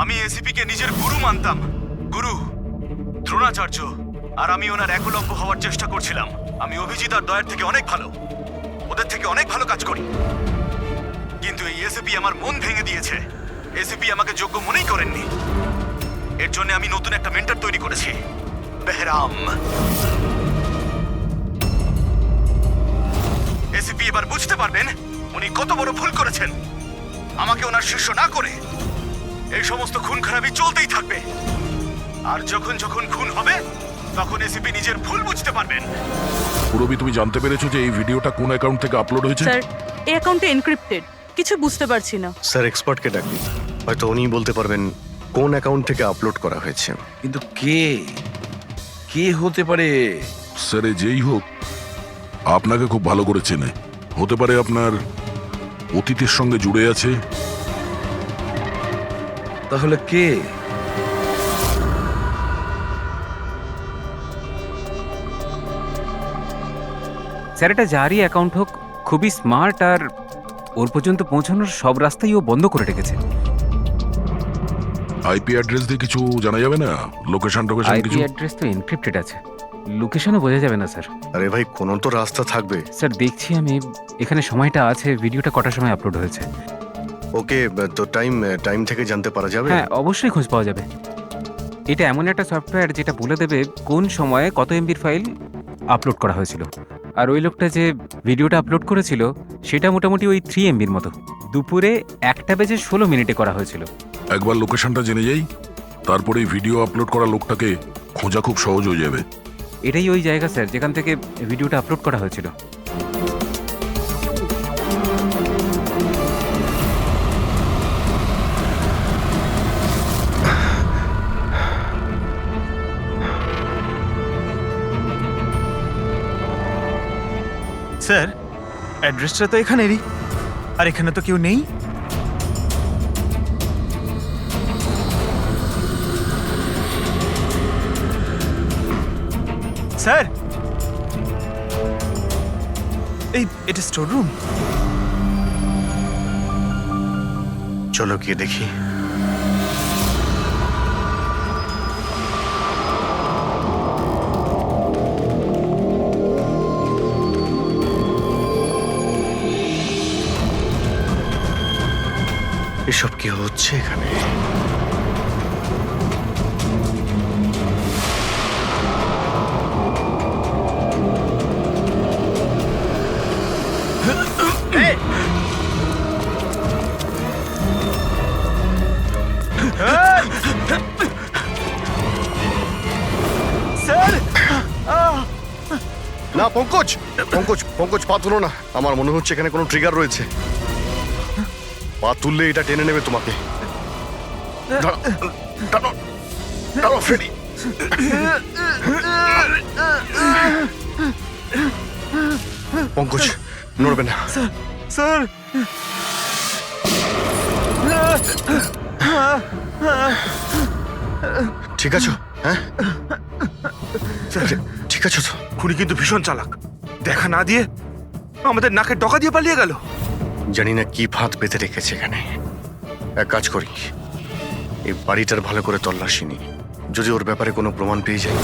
আমি এসিপিকে নিজের গুরু মানতাম, গুরু দ্রোণাচার্য, আর আমি ওনার একলব্য হওয়ার চেষ্টা করছিলাম। আমি অভিজিৎ আর দয়ের থেকে অনেক ভালো, ওদের থেকে অনেক ভালো কাজ করি, কিন্তু এই এসিপি আমার মন ভেঙে দিয়েছে। এসিপি আমাকে যোগ্য মনেই করেননি। এর জন্য আমি নতুন একটা মেন্টর তৈরি করেছি, বেহরাম। এসিপি এবার বুঝতে পারবেন উনি কত বড় ভুল করেছেন। আমাকে ওনার শিষ্য না করে এই সমস্ত খুন খারাপি চলতেই থাকবে। আর যখন যখন খুন হবে তখন এসিপি নিজের ভুল বুঝতে পারবেন। পুরবি, তুমি জানতে পেরেছো যে এই ভিডিওটা কোন অ্যাকাউন্ট থেকে আপলোড হয়েছে? স্যার এই অ্যাকাউন্টে এনক্রিপ্টেড, কিছু বুঝতে পারছি না। স্যার এক্সপার্টকে ডাকি, হয়তো উনিই বলতে পারবেন কোন অ্যাকাউন্ট থেকে আপলোড করা হয়েছে। কিন্তু কে কে হতে পারে? স্যার যেই হোক আপনাকে খুব ভালো করে চেনে। হতে পারে আপনার অতীতের সঙ্গে জুড়ে আছে। তাহলে কে? স্যার এটা যারই অ্যাকাউন্ট হোক, খুবই স্মার্ট, আর ওর পর্যন্ত পৌঁছানোর সব রাস্তাই ও বন্ধ করে রেখেছে। আইপি অ্যাড্রেস দিয়ে কিছু জানা যাবে না? লোকেশন আইপি কিছু? অ্যাড্রেস তো এনক্রিপ্টেড আছে, লোকেশনও বোঝা যাবে না স্যার। আরে ভাই, কোনো তো রাস্তা থাকবে। স্যার দেখছি আমি, এখানে সময়টা আছে, ভিডিওটা কটার সময় আপলোড হয়েছে। ওকে, তো টাইম থেকে জানতে পারা যাবে? হ্যাঁ অবশ্যই খোঁজ পাওয়া যাবে। এটা এমন একটা সফটওয়্যার যেটা বলে দেবে কোন সময়ে কত এমবির ফাইল আপলোড করা হয়েছিল। আর ওই লোকটা যে ভিডিওটা আপলোড করেছিল সেটা মোটামুটি ওই 3 এমবির মতো। দুপুরে 1:16 করা হয়েছিল। একবার লোকেশনটা জেনে যাই, তারপরে ভিডিও আপলোড করা লোকটাকে খোঁজা খুব সহজ হয়ে যাবে। এটাই ওই জায়গা স্যার যেখান থেকে ভিডিওটা আপলোড করা হয়েছিল। স্যার অ্যাড্রেসটা তো এখানেরই, আর এখানে তো কেউ নেই। স্যার এটা স্টোর রুম। চলো গিয়ে দেখি। এসব কি হচ্ছে এখানে? না পঙ্কজ, পঙ্কজ পা তুলো না। আমার মনে হচ্ছে এখানে কোনো ট্রিগার রয়েছে। পা তুললে এটা টেনে নেবে তোমাকে। দাঁড়াও ফ্রেডি। পঙ্কজ নড়বে না। স্যার ঠিক আছো? হ্যাঁ ঠিক আছো তো? খুনি কিন্তু ভীষণ চালাক, দেখা না দিয়ে আমাদের নাকের ডকা দিয়ে পালিয়ে গেল। জানি না কি ফাঁদ পেতে রেখেছে এখানে। এক কাজ করি, এই বাড়িটার ভালো করে তল্লাশি নি, যদি ওর ব্যাপারে কোনো প্রমাণ পেয়ে যাই।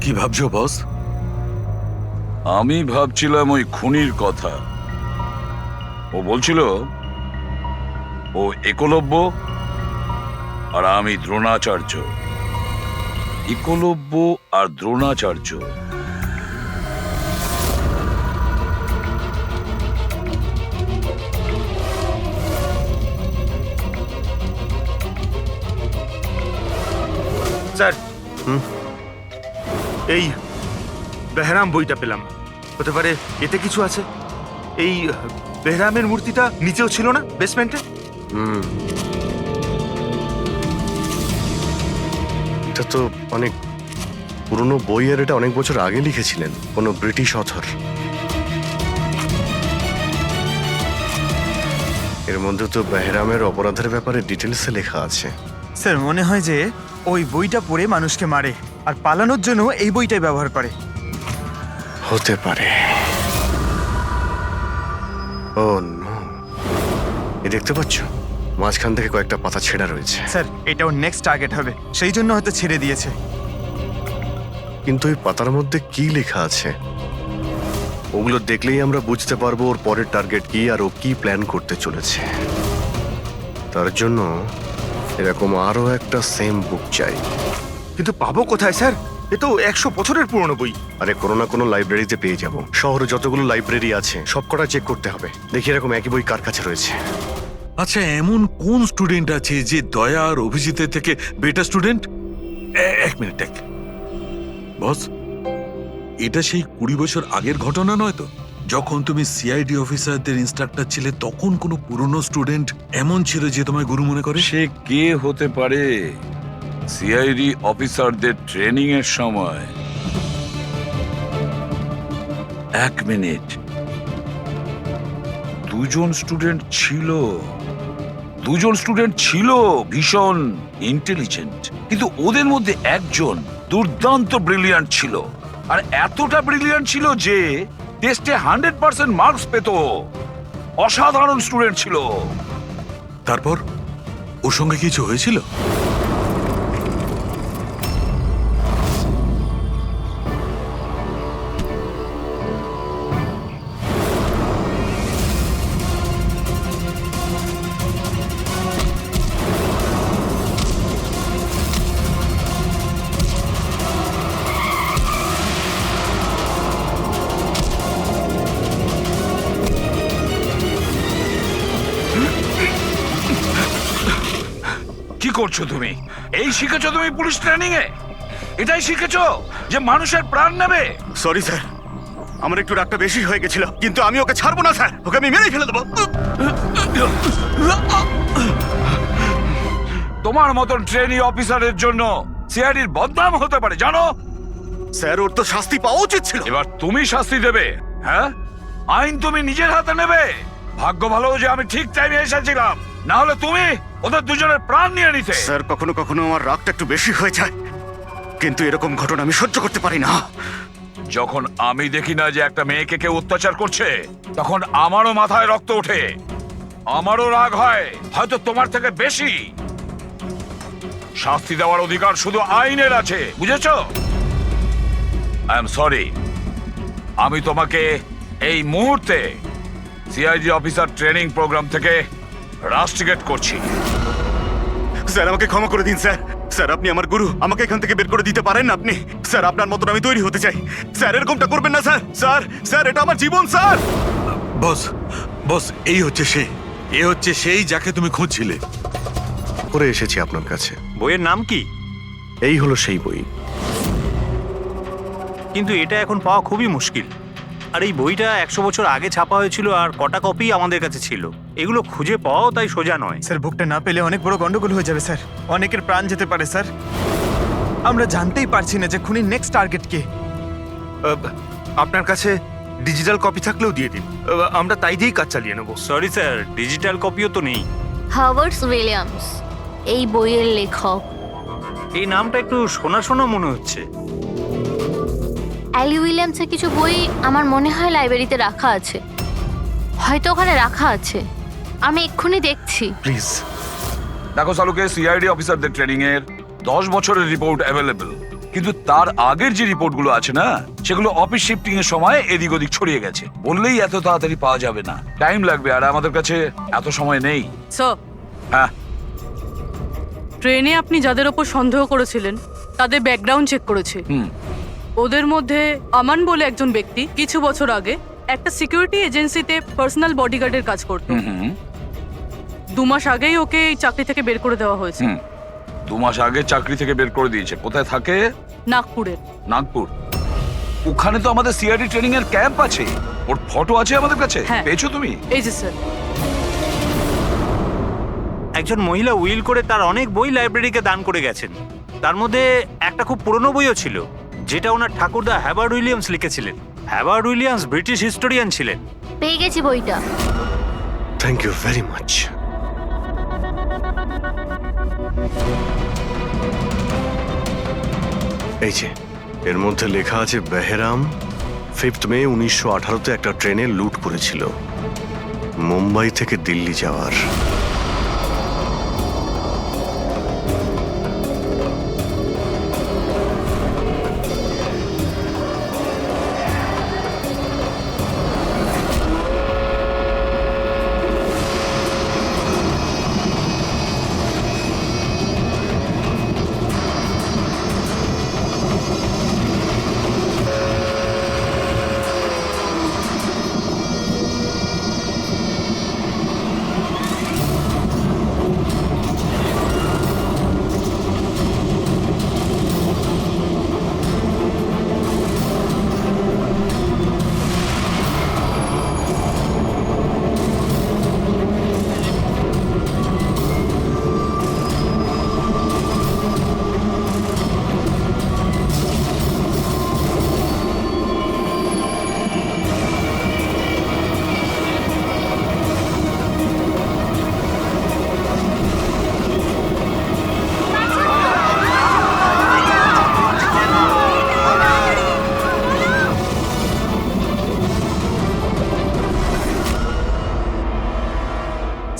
কি ভাবছো বস? আমি ভাবছিলাম ওই খুনির কথা। ও বলছিল ও একলব্য আর আমি দ্রোণাচার্য। একলব্য আর দ্রোণাচার্য। স্যার এই বেহরাম বইটা পেলাম, হতে পারে এতে কিছু আছে। এই বেহরামের মূর্তিটা নিচেও ছিল না বেসমেন্টে? এটা তো অনেক পুরনো বই, আর এটা অনেক বছর আগে লিখেছিলেন কোনো ব্রিটিশ অথর। এর মধ্যে তো বেহরামের অপরাধের ব্যাপারে ডিটেলসে লেখা আছে। স্যার মনে হয় যে ওই বইটা পড়ে মানুষকে মারে, আর পালানোর জন্য এই বইটাই ব্যবহার করে। হতে পারে। ও নো, এ দেখতে পাচ্ছ মাঝখান থেকে কয়েকটা পাতা ছেঁড়া রয়েছে। স্যার এটাও নেক্সট টার্গেট হবে, সেই জন্য হয়তো ছেড়ে দিয়েছে। কিন্তু এই পাতার মধ্যে কি লেখা আছে? ওগুলো দেখলেই আমরা বুঝতে পারবো ওর পরের টার্গেট কি আর ও কি প্ল্যান করতে চলেছে। তার জন্য এরকম আরো একটা সেম বুক চাই। কিন্তু পাবো কোথায় স্যার? এ তো 100 বছরের পুরনো বই। আরে কোনো না কোনো লাইব্রেরিতে পেয়ে যাব। শহরে যতগুলো লাইব্রেরি আছে সবকটা চেক করতে হবে, দেখি এরকম একই বই কার কাছে রয়েছে। আচ্ছা, এমন কোন স্টুডেন্ট আছে যে দয়া আর অভিজিতের থেকে বেটার স্টুডেন্ট? এক মিনিট, বস, এটা সেই 20 বছর আগের ঘটনা নয় তো? যখন তুমি সিআইডি অফিসারদের ইনস্ট্রাক্টর ছিলে তখন কোনো পুরনো স্টুডেন্ট এমন ছিল যে তোমায় গুরু মনে করে? সে কে হতে পারে? সিআইডি অফিসারদের ট্রেনিং এর সময়। এক মিনিট, দুজন স্টুডেন্ট ছিল ভীষণ ইন্টেলিজেন্ট, কিন্তু ওদের মধ্যে একজন দুর্দান্ত ব্রিলিয়ান্ট ছিল, আর এতটা ব্রিলিয়ান্ট ছিল যে টেস্টে 100% মার্কস পেত। অসাধারণ স্টুডেন্ট ছিল। তারপর ওর সঙ্গে কিছু হয়েছিল? কি করছো তুমি? এই শিখেছো তুমি পুলিশ ট্রেনিং এ? এটাই শিখেছো যে মানুষের প্রাণ নেবে? সরি স্যার, আমার একটু রাগটা বেশি হয়ে গেছিল, কিন্তু আমি ওকে ছাড়বো না স্যার, ওকে আমি মেরেই ফেলে দেবো। তোমার মতন ট্রেনি অফিসারের জন্য সিআইডির বদনাম হতে পারে, জানো? স্যার, ওর তো শাস্তি পাওয়া উচিত ছিল। এবার তুমি শাস্তি দেবে? হ্যাঁ, আইন তুমি নিজের হাতে নেবে। ভাগ্য ভালো যে আমি ঠিক টাইমে এসেছিলাম, না হলে তুমি ওদের দুজনের প্রাণ নিয়ে নিতে। স্যার, কখনো কখনো আমার রাগটা একটু বেশি হয়ে যায়, কিন্তু এরকম ঘটনা আমি সহ্য করতে পারি না। যখন আমি দেখি না যে একটা মেয়েকে কেউ অত্যাচার করছে, তখন আমারও মাথায় রক্ত ওঠে, আমারও রাগ হয়, হয়তো তোমার থেকে বেশি। শাস্তি দেওয়ার অধিকার শুধু আইনের আছে, বুঝেছো? আই এম সরি, আমি তোমাকে এই মুহূর্তে সিআইডি অফিসার ট্রেনিং প্রোগ্রাম থেকে রাস্টিকেট করছি। স্যার, আমাকে ক্ষমা করে দিন স্যার। স্যার, আপনি আমার গুরু, আমাকে এখান থেকে বের করে দিতে পারেন না আপনি? স্যার, আপনার মতন আমি তৈরি হতে চাই। স্যার, এরকমটা করবেন না স্যার। স্যার, স্যার, এটা আমার জীবন স্যার। বস, এই হচ্ছে সেই যাকে তুমি খুঁজছিলে। করে এসেছি আপনার কাছে। বইয়ের নাম কি? এই হলো সেই বই। কিন্তু এটা এখন পাওয়া খুবই মুশকিল। আর এই বইটা 100 বছর আগে ছাপা হয়েছিল, আর কটা কপি আমাদের কাছে ছিল। এগুলো খুঁজে পাওয়াও তাই সোজা নয়। স্যার, বুকটা না পেলে অনেক বড় গন্ডগোল হয়ে যাবে স্যার। অনেকের প্রাণ যেতে পারে স্যার। আমরা জানতেই পারছি না যে খুনির নেক্সট টার্গেট কে। আপনার কাছে ডিজিটাল কপি থাকলেও দিয়ে দিন, আমরা তাই দিয়েই কাজ চালিয়ে নেব। সরি স্যার, ডিজিটাল কপিও তো নেই। হাওয়ার্ড উইলিয়ামস এই বইয়ের লেখক। এই নামটা একটু শোনা শোনা মনে হচ্ছে। অ্যালি উইলিয়ামসের কিছু বই আমার মনে হয় লাইব্রেরিতে রাখা আছে, হয়তো ওখানে রাখা আছে। আমি এক্ষুনি দেখছি। প্লিজ দেখো সালুকে, সিআইডি অফিসারদের ট্রেনিং এর 10 বছরের রিপোর্ট অ্যাভেলেবল, কিন্তু তার আগের যে রিপোর্টগুলো আছে না, সেগুলো অফিস শিফটিং এর সময় এদিক ওদিক ছড়িয়ে গেছে। বললেই এত তাড়াতাড়ি পাওয়া যাবে না, টাইম লাগবে, আর আমাদের কাছে এত সময় নেই। স্যার, হ্যাঁ, ট্রেনে আপনি যাদের ওপর সন্দেহ করেছিলেন তাদের ব্যাকগ্রাউন্ড চেক করেছে। ওদের মধ্যে আমান বলে একজন ব্যক্তি কিছু বছর আগে একটা সিকিউরিটি এজেন্সিতে পার্সোনাল বডিগার্ডের কাজ করত। 2 মাস আগেই ওকে এই চাকরি থেকে বের করে দেওয়া হয়েছে। 2 মাস আগে চাকরি থেকে বের করে দিয়েছে। কোথায় থাকে? নাগপুরে। নাগপুর? ওখানে তো আমাদের সিআইডি ট্রেনিং এর ক্যাম্প আছে, ওর ফটো আছে আমাদের কাছে। পেয়েছো তুমি? এই যে স্যার। একজন মহিলা উইল করে তার অনেক বই লাইব্রেরিকে দান করে গেছেন। তার মধ্যে একটা খুব পুরনো বইও ছিল, যেটা ওনার ঠাকুরদা হাওয়ার্ড উইলিয়ামস লিখেছিলেন। হাওয়ার্ড উইলিয়ামস ব্রিটিশ হিস্টোরিয়ান ছিলেন। পেয়ে গেছি বইটা। Thank you very much. এই যে এর মধ্যে লেখা আছে বেহরাম 5 মে 1918-তে একটা ট্রেনে লুট করেছিল মুম্বাই থেকে দিল্লি যাওয়ার।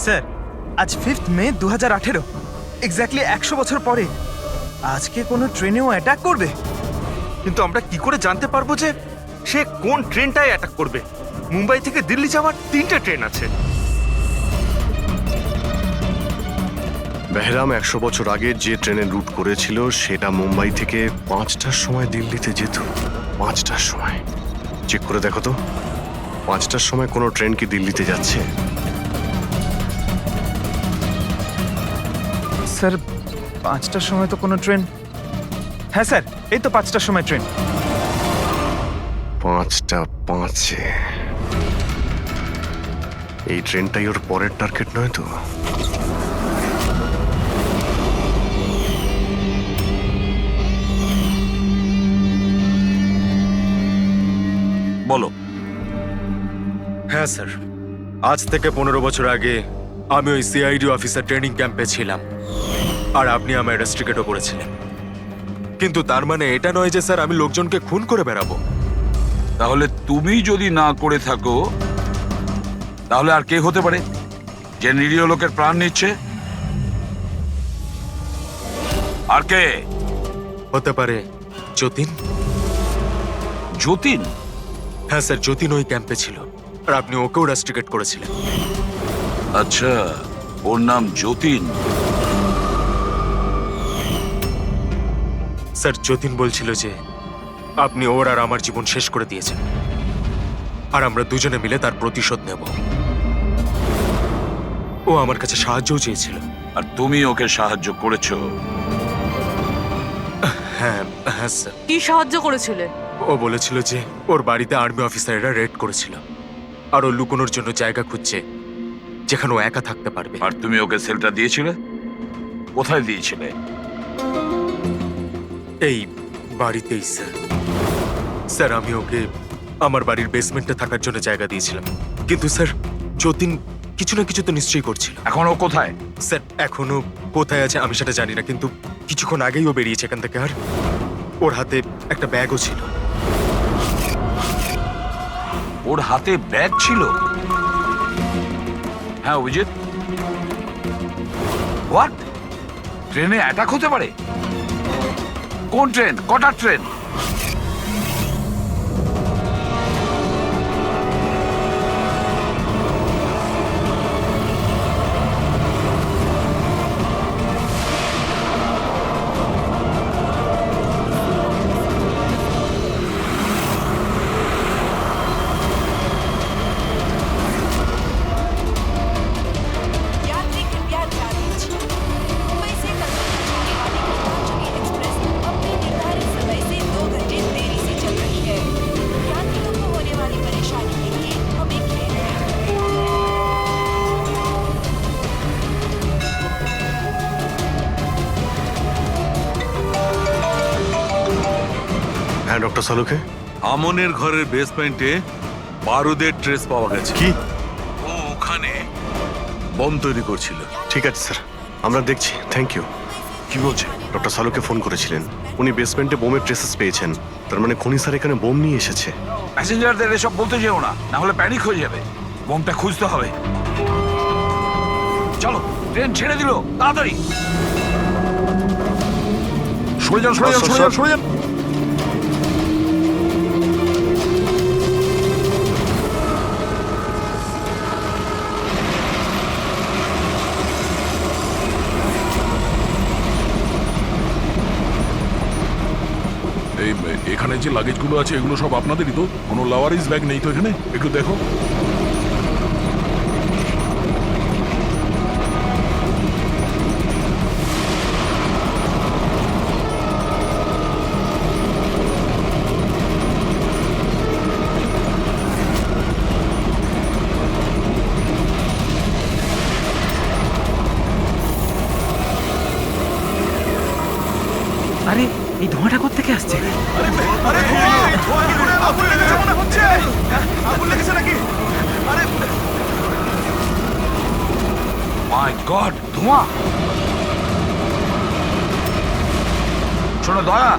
স্যার আজ 5th মে 2018, এক্স্যাক্টলি 100 বছর পরে আজকে কোনো ট্রেনেও অ্যাটাক করবে। কিন্তু আমরা কি করে জানতে পারবো যে সে কোন ট্রেনটায় অ্যাটাক করবে? মুম্বাই থেকে দিল্লি যাওয়ার 3টে ট্রেন আছে। বেহরাম 100 বছর আগে যে ট্রেনে রুট করেছিল সেটা মুম্বাই থেকে 5টার সময় দিল্লিতে যেত। 5টার সময় চেক করে দেখো তো, 5টার সময় কোনো ট্রেন কি দিল্লিতে যাচ্ছে? স্যার 5টার সময় তো কোনো ট্রেন, হ্যাঁ স্যার এই তো 5টার সময় ট্রেন। 5টা 5-এ এই ট্রেনটাই ওর পরের টার্গেট নয় তো? বলো। হ্যাঁ স্যার, আজ থেকে 15 বছর আগে আমি ওই সিআইডি অফিসার ট্রেনিং ক্যাম্পে ছিলাম, আর আপনি আমায় রেস্ট্রিকেটও করেছিলেন। কিন্তু তার মানে এটা নয় যে স্যার আমি লোকজনকে খুন করে বেড়াবো। তাহলে তুমি যদি না করে থাকো তাহলে আর কে হতে পারে যে নিরীহ লোকের প্রাণ নিচ্ছে? আর কে হতে পারে? যতীন। যতীন? হ্যাঁ স্যার, যতীন ওই ক্যাম্পে ছিল, আর আপনি ওকেও রেস্ট্রিকেট করেছিলেন। আচ্ছা, ওর নাম যতীন? স্যার যতীন বলছিল যে আপনি ওর আর আমার জীবন শেষ করে দিয়েছেন, আর আমরা দুজনে মিলে তার প্রতিশোধ নেব। ও আমার কাছে সাহায্যও চেয়েছিল। আর তুমি ওকে সাহায্য করেছো? হ্যাঁ হ্যাঁ স্যার। কি সাহায্য করেছিলে? ও বলেছিল যে ওর বাড়িতে আর্মি অফিসাররা রেড করেছিল, আর ও লুকোনোর জন্য জায়গা খুঁজছে যেখানে ও একা থাকতে পারবে। আর তুমি ওকে সেলটা দিয়েছিলে? কোথায় দিয়েছিলে? এই বাড়িতেই স্যার। স্যার আমি ওকে আমার বাড়ির বেসমেন্টে থাকার জন্য জায়গা দিয়েছিলাম, কিন্তু স্যার যতীন কিছু না কিছু তো নিশ্চয়ই করছিল। এখন ও কোথায়? স্যার এখনো কোথায় আছে আমি সেটা জানি না, কিন্তু কিছুক্ষণ আগেই ও বেরিয়েছে এখান থেকে, আর ওর হাতে একটা ব্যাগও ছিল। ওর হাতে ব্যাগ ছিল? হ্যাঁ অভিজিৎ, হোয়াট? ট্রেনে অ্যাটাক হতে পারে? কোন ট্রেন? কটার ট্রেন? यात्री कृपया ध्यान दीजिए। मुंबई से कलकत्ता जाने वाली गीतांजलि एक्सप्रेस अपने निर्धारित समय से 2 घंटे देरी से चल रही है। यात्रियों को होने वाली परेशानी के लिए हमें खेद है। হ্যাঁ ডক্টর সালুকে। আমনের ঘরের বেসমেন্টে বারুদের ট্রেস পাওয়া গেছে। কি? ও ওখানে বম তৈরি করছিল। ঠিক আছে স্যার, আমরা দেখছি। Thank you. কি বলছে? ডক্টর সালুকে ফোন করেছিলেন, উনি বেসমেন্টে বোমের ট্রেসেস পেয়েছেন। তার মানে খনি স্যার এখানে বোম নিয়ে এসেছে। প্যাসেঞ্জারদের এসব বলতে যেও না, না হলে প্যানিক হয়ে যাবে। বোমটা খুঁজতে হবে। চলো, ট্রেন ছেড়ে দিল, তাড়াতাড়ি সরে যান, সরে যান, সরে যান, সরে যান। এই এখানে যে লাগেজগুলো আছে এগুলো সব আপনাদেরই তো? কোনো লাওয়ারিস ব্যাগ নেই তো এখানে? একটু দেখো। আরে এই ধোঁয়াটা কোত্থেকে আসছে? মাই গড, ধোঁয়া! শোনো দয়া,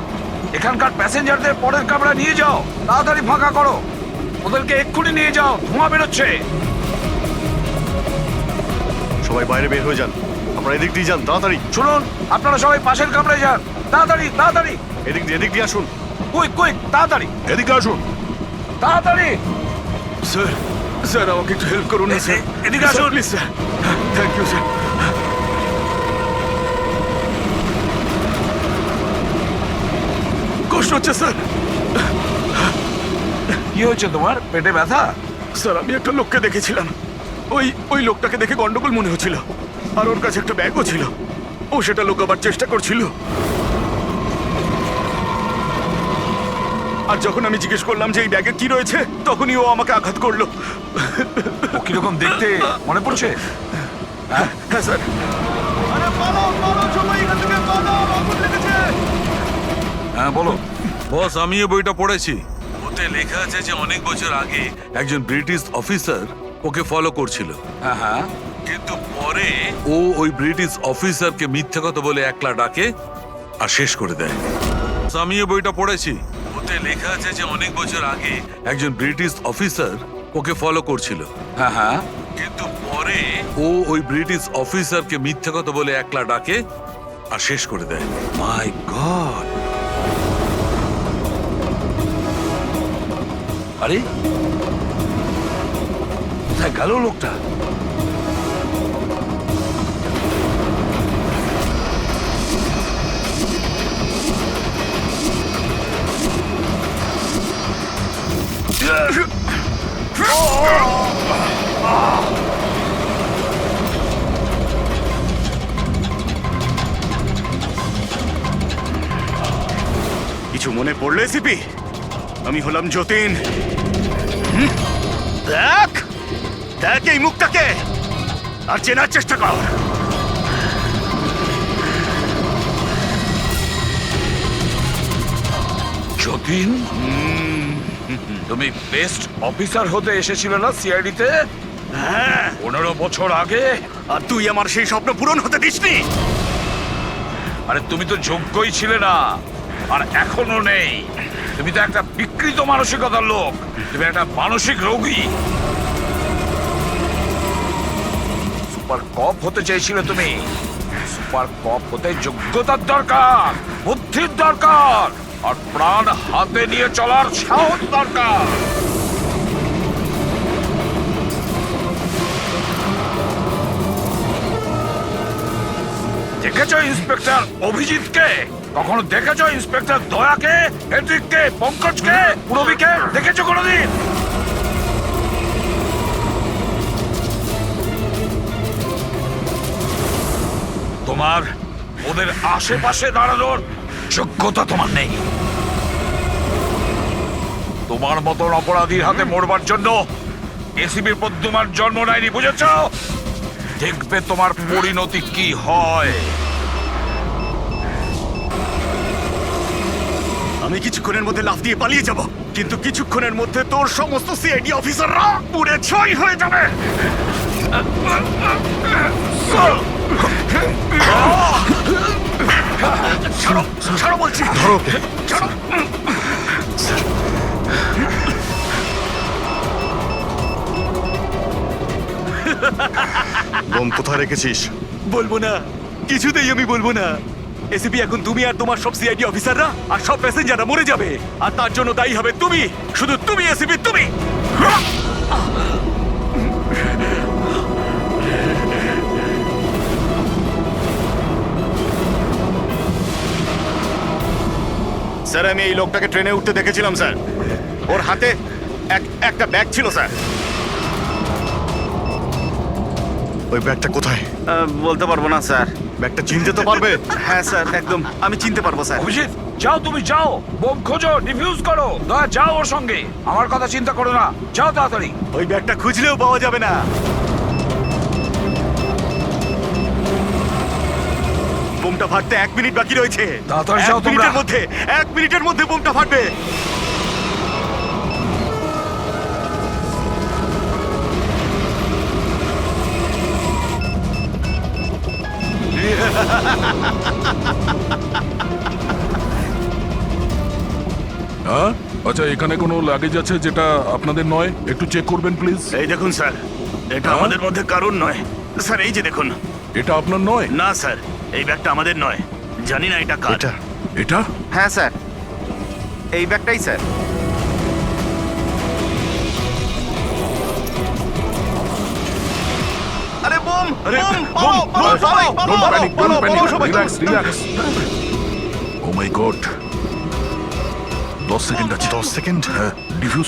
এখানকার প্যাসেঞ্জারদের পরের কামরা নিয়ে যাও, তাড়াতাড়ি ফাঁকা করো। ওদেরকে এক্ষুনি নিয়ে যাও, ধোঁয়া বেরোচ্ছে। সবাই বাইরে বের হয়ে যান, আপনারা এদিক দিয়ে যান তাড়াতাড়ি। শুনুন, আপনারা সবাই পাশের কামরায় যান, তাড়াতাড়ি তাড়াতাড়ি। এদিক দিয়ে আসুন। কুইক কুইক, তাড়াতাড়ি এদিকে আসুন। তাড়াতাড়ি। স্যার স্যার আমাকে একটু হেল্প করুন না স্যার। এদিকে আসুন please sir. Thank you sir. কষ্ট হচ্ছে স্যার। কি হয়েছে তোমার? পেটে ব্যথা? স্যার আমি একটা লোককে দেখেছিলাম, ওই লোকটাকে দেখে গন্ডগোল মনে হচ্ছিল, আর ওর কাছে একটা ব্যাগও ছিল, ও সেটা লুকাবার চেষ্টা করছিল। আর যখন আমি জিজ্ঞেস করলাম যে এই ব্যাগে কি রয়েছে, তখনই ও আমাকে আঘাত করলো। ও কিরকম দেখতে মনে পড়ছে? হ্যাঁ স্যার। হ্যাঁ বলো। বস, আমিও বইটা পড়েছি। ওতে লেখা আছে যে অনেক বছর আগে একজন ব্রিটিশ অফিসার ওকে ফলো করছিল। হ্যাঁ হ্যাঁ। কিন্তু পরে ও ওই ব্রিটিশ অফিসারকে মিথ্যে কথা বলে একলা ডাকে আর শেষ করে দেয়। আমিও বইটা পড়েছি। ওতে লেখা আছে যে অনেক বছর আগে একজন ব্রিটিশ অফিসার ওকে ফলো করছিল। হ্যাঁ হ্যাঁ। কিন্তু পরে ও ওই ব্রিটিশ অফিসারকে মিথ্যে কথা বলে একলা ডাকে আর শেষ করে দেয়। মাই গড। আরে কোথায় গেল লোকটা? কিছু মনে পড়লে সিপি? আমি হলাম যতীন। দেখ দেখ এই মুখটাকে, আর চেনার চেষ্টা কর। যতীন, তুমি বেস্ট অফিসার হতে এসেছিলে না সিআইডিতে? হ্যাঁ, 15 বছর আগে। আর তুই আমার সেই স্বপ্ন পূরণ হতে দিসনি। আরে তুমি তো যোগ্যই ছিলে না, আর এখনো নেই। তুমি তো একটা বিকৃত মানসিকতার লোক, তুমি একটা মানসিক রোগী। সুপার কপ হতে চেয়েছিলে তুমি। সুপার কপ হতে যোগ্যতার দরকার, বুদ্ধির দরকার, আর প্রাণ হাতে নিয়ে চলার সাহস দরকার। দেখেছো ইন্সপেক্টর অভিজিৎকে? কখনো দেখেছো ইন্সপেক্টর দয়াকে, হেড্রিককে, পঙ্কজকে, পুরবীকে? দেখেছো কোনোদিন? তোমার ওদের আশেপাশে দাঁড়ানোর যোগ্যতা তোমার নেই। তোমার মতন অপরাধীর হাতে মরবার জন্য এসিবি প্রদ্যুমার জন্ম নেয়নি, বুঝেছ? দেখবে তোমার পরিণতি কি হয়। আমি কিছুক্ষণের মধ্যে লাফ দিয়ে পালিয়ে যাব, কিন্তু কিছুক্ষণের মধ্যে তোর সমস্ত সিআইডি অফিসাররা পুড়ে ছাই হয়ে যাবে। ছাড়ো ছাড়ো বলছি, ধরো। ছাড়ো। বোম কোথায় রেখেছিস? বলবো না, কিছুতেই আমি বলবো না। এসিপি, এখন তুমি আর তোমার সব সিআইডি অফিসাররা আর সব প্যাসেঞ্জাররা মরে যাবে, আর তার জন্য দায়ী হবে তুমি, শুধু তুমি এসিপি, তুমি। স্যার, আমি এই লোকটাকে ট্রেনে উঠতে দেখেছিলাম স্যার। ওর হাতে একটা ব্যাগ ছিল স্যার। ওই ব্যাগটা কোথায়? বলতে পারবো না স্যার। ব্যাগটা চিনতে তো পারবে? হ্যাঁ স্যার, একদম আমি চিনতে পারবো স্যার। অভিজিৎ, যাও, তুমি যাও, বোম খোঁজো, ডিফিউজ করো। দয়া, যাও ওর সঙ্গে। আমার কথা চিন্তা করো না, যাও তাড়াতাড়ি। ওই ব্যাগটা খুঁজলেও পাওয়া যাবে না। বোমটা ফাটতে 1 মিনিট বাকি রয়েছে। তাড়াতাড়ি যাও তোমরা। 1 মিনিটের মধ্যে বোমটা ফাটবে। হ্যাঁ, আচ্ছা, এখানে কোনো লাগেজ আছে যেটা আপনাদের নয়? একটু চেক করবেন প্লিজ। এই দেখুন স্যার, এটা আমাদের মধ্যে কারণ নয়। স্যার এই যে দেখুন। এটা আপনার নয়? না স্যার, এই ব্যাগটা আমাদের নয়। জানি না এটা কার। এটা? হ্যাঁ স্যার, এই ব্যাগটাই স্যার। আরে bomb! Don't panic, don't panic. Relax, relax. Oh my God. 10 second আছে। 10 সেকেন্ড? হ্যাঁ, ডিফিউজ